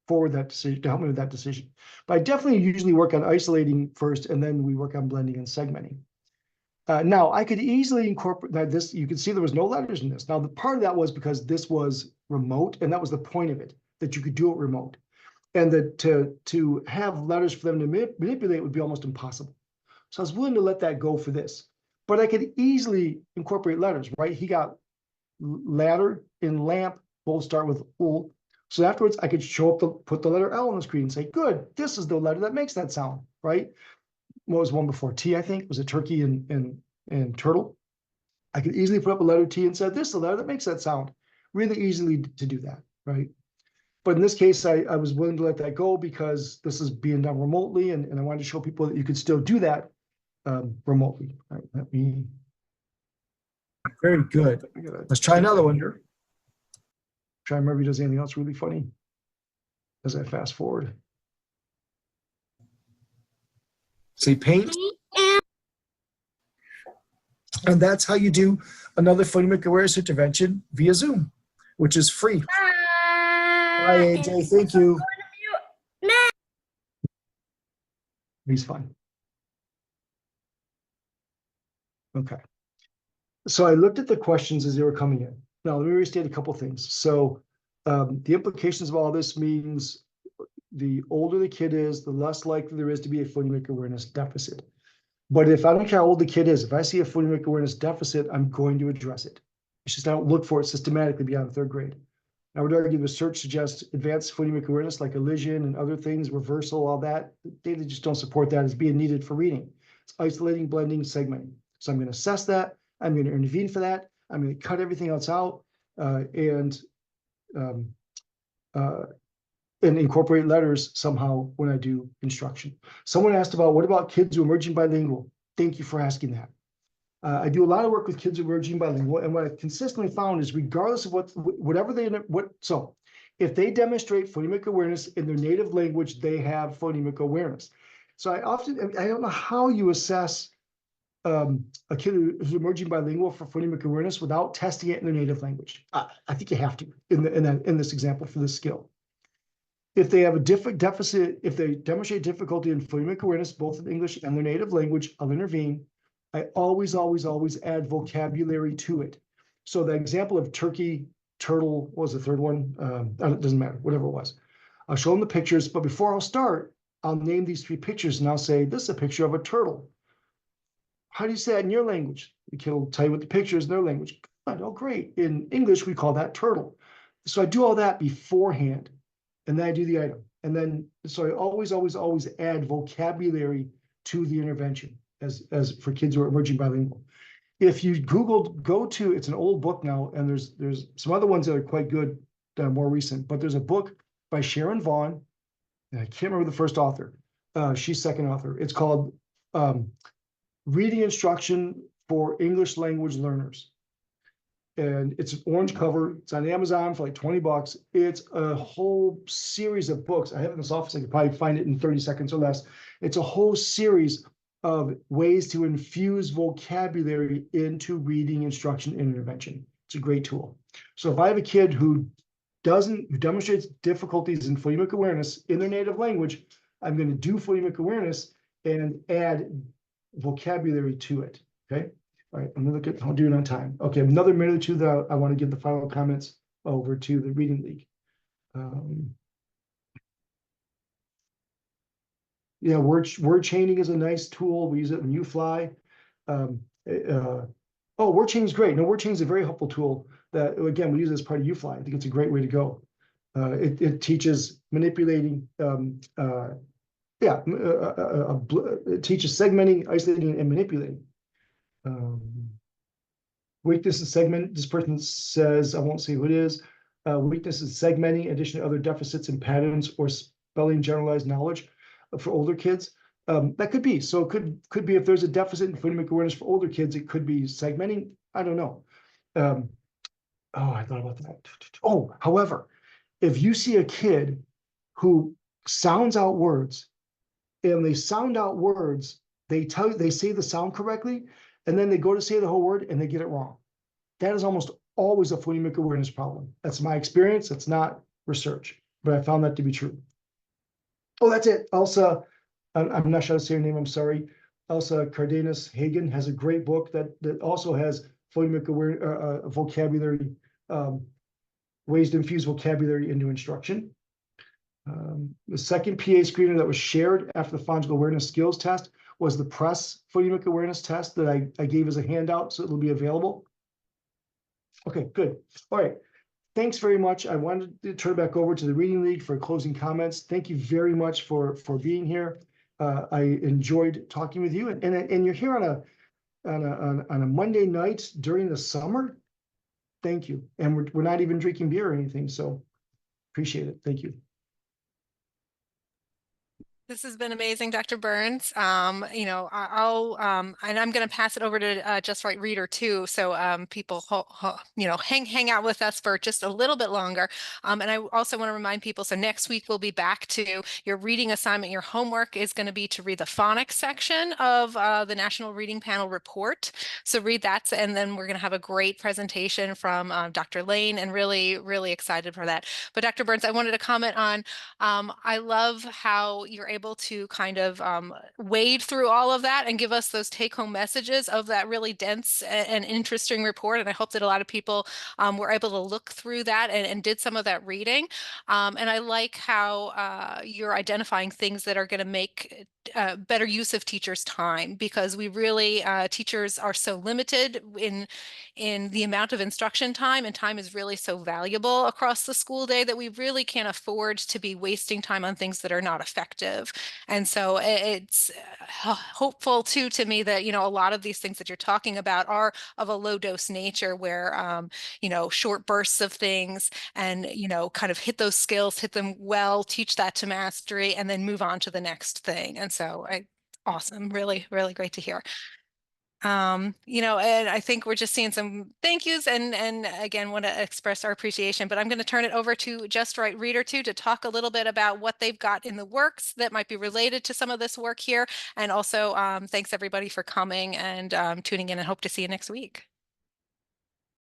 forward that decision, to help me with that decision. But I definitely usually work on isolating first, and then we work on blending and segmenting. Now, I could easily incorporate this. You can see there was no letters in this. Now, the part of that was because this was remote, and that was the point of it, that you could do it remote. And that to have letters for them to manipulate would be almost impossible. So I was willing to let that go for this. But I could easily incorporate letters, right? He got ladder and lamp, both start with ul. So afterwards, I could show up, put the letter L on the screen and say, good, this is the letter that makes that sound, right? What was one before? T, I think. Was it turkey and turtle? I could easily put up a letter T and say, this is the letter that makes that sound. Really easily to do that, right? But in this case, I was willing to let that go because this is being done remotely, and I wanted to show people that you could still do that remotely. All right, let me. Very good. Let's try another one here. Try and remember if he does anything else really funny as I fast forward. Say paint. And that's how you do another phonemic awareness intervention via Zoom, which is free. Bye, AJ. Thank you. He's fine. Okay. So I looked at the questions as they were coming in. Now, let me restate a couple things. So the implications of all this means the older the kid is, the less likely there is to be a phonemic awareness deficit. But if I don't care how old the kid is, if I see a phonemic awareness deficit, I'm going to address it. It's just I don't look for it systematically beyond third grade. I would argue the research suggests advanced phonemic awareness like elision and other things, reversal, all that. The data just don't support that as being needed for reading. It's isolating, blending, segmenting. So I'm going to assess that. I'm going to intervene for that. I'm going to cut everything else out and incorporate letters somehow when I do instruction. Someone asked about, what about kids who are emerging bilingual? Thank you for asking that. I do a lot of work with kids who are emerging bilingual, and what I've consistently found is regardless of so if they demonstrate phonemic awareness in their native language, they have phonemic awareness. So I don't know how you assess a kid who's emerging bilingual for phonemic awareness without testing it in their native language. I think you have to in this example for this skill. If they have a deficit, if they demonstrate difficulty in phonemic awareness, both in English and their native language, I'll intervene. I always add vocabulary to it. So the example of turkey, turtle, what was the third one? It doesn't matter, whatever it was. I'll show them the pictures, but before I'll start, I'll name these 3 pictures and I'll say, this is a picture of a turtle. How do you say that in your language? The kid will tell you what the picture is in their language. Oh, great. In English, we call that turtle. So I do all that beforehand, and then I do the item. And then, so I always add vocabulary to the intervention as for kids who are emerging bilingual. If you Googled, it's an old book now, and there's some other ones that are quite good. more recent, but there's a book by Sharon Vaughn, and I can't remember the first author. She's second author. It's called Reading Instruction for English Language Learners. And it's an orange cover. It's on Amazon for like 20 bucks. It's a whole series of books. I have it in this office. I could probably find it in 30 seconds or less. It's a whole series of ways to infuse vocabulary into reading instruction and intervention. It's a great tool. So if I have a kid who demonstrates difficulties in phonemic awareness in their native language, I'm going to do phonemic awareness and add vocabulary to it. Okay. All right, I'm gonna look at, I'll do it on time. Okay, another minute or two that I want to give the final comments over to the Reading League. Yeah, word chaining is a nice tool. We use it when you fly. Oh, word chaining is great. No, word chaining is a very helpful tool that, again, we use as part of UFly. I think it's a great way to go. It teaches manipulating, it teaches segmenting, isolating, and manipulating. Weakness is segment. This person says, I won't say who it is. Weakness is segmenting, in addition to other deficits in patterns or spelling generalized knowledge for older kids. That could be. So it could be if there's a deficit in phonemic awareness for older kids, it could be segmenting. I don't know. Oh, I thought about that. Oh, however, if you see a kid who sounds out words and they sound out words, they say the sound correctly, and then they go to say the whole word and they get it wrong. That is almost always a phonemic awareness problem. That's my experience. It's not research, but I found that to be true. Oh, that's it. Elsa, I'm not sure how to say her name. I'm sorry. Elsa Cardenas Hagen has a great book that also has phonemic aware vocabulary, ways to infuse vocabulary into instruction. The second PA screener that was shared after the phonological awareness skills test was the press phonemic awareness test that I gave as a handout, so it'll be available. Okay, good. All right. Thanks very much. I wanted to turn it back over to the Reading League for closing comments. Thank you very much for being here. I enjoyed talking with you, and you're here on a Monday night during the summer. Thank you. And we're not even drinking beer or anything, so appreciate it. Thank you. This has been amazing, Dr. Burns. I'll and I'm going to pass it over to Just Right Reader too, so people hang out with us for just a little bit longer. And I also want to remind people, so next week we'll be back to your reading assignment. Your homework is going to be to read the phonics section of the National Reading Panel report. So read that, and then we're going to have a great presentation from Dr. Lane, and really, really excited for that. But Dr. Burns, I wanted to comment on, I love how you're able to kind of wade through all of that and give us those take-home messages of that really dense and interesting report. And I hope that a lot of people were able to look through that and did some of that reading. And I like how you're identifying things that are going to make better use of teachers' time, because we really, teachers are so limited in the amount of instruction time, and time is really so valuable across the school day that we really can't afford to be wasting time on things that are not effective. And so it's hopeful too to me that, a lot of these things that you're talking about are of a low dose nature, where, short bursts of things, and, kind of hit those skills, hit them well, teach that to mastery, and then move on to the next thing. And so awesome, really, really great to hear. And I think we're just seeing some thank yous, and again want to express our appreciation. But I'm going to turn it over to Just Right Reader too, to talk a little bit about what they've got in the works that might be related to some of this work here. And also thanks everybody for coming and tuning in, and hope to see you next week.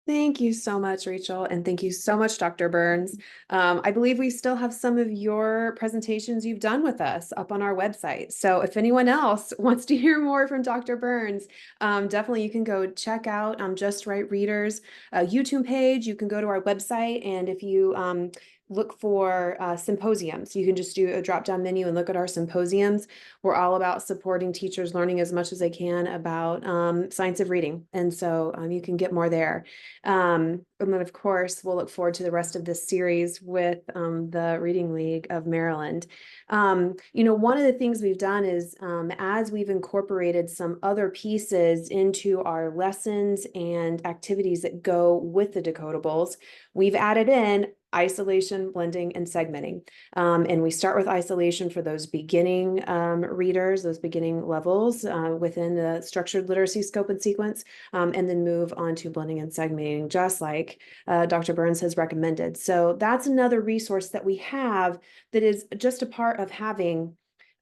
Thank you so much, Rachel, and thank you so much, Dr. Burns. I believe we still have some of your presentations you've done with us up on our website. So if anyone else wants to hear more from Dr. Burns, definitely you can go check out Just Right Readers YouTube page. You can go to our website, and if you look for symposiums, you can just do a drop-down menu and look at our symposiums. We're all about supporting teachers learning as much as they can about science of reading. And so you can get more there. And then, of course, we'll look forward to the rest of this series with the Reading League of Maryland. One of the things we've done is as we've incorporated some other pieces into our lessons and activities that go with the decodables, we've added in isolation, blending, and segmenting. And we start with isolation for those beginning readers, those beginning levels within the structured literacy scope and sequence, and then move on to blending and segmenting, just like Dr. Burns has recommended. So that's another resource that we have that is just a part of having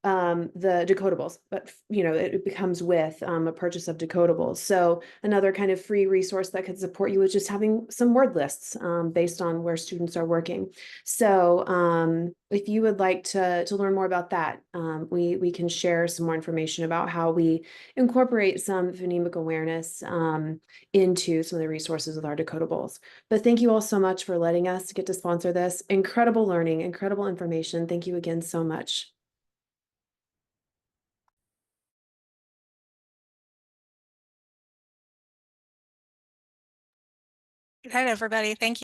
the decodables, but it becomes with a purchase of decodables. So another kind of free resource that could support you is just having some word lists based on where students are working. So if you would like to learn more about that, we can share some more information about how we incorporate some phonemic awareness into some of the resources with our decodables. But thank you all so much for letting us get to sponsor this. Incredible learning, incredible information. Thank you again so much. Good night, everybody. Thank you.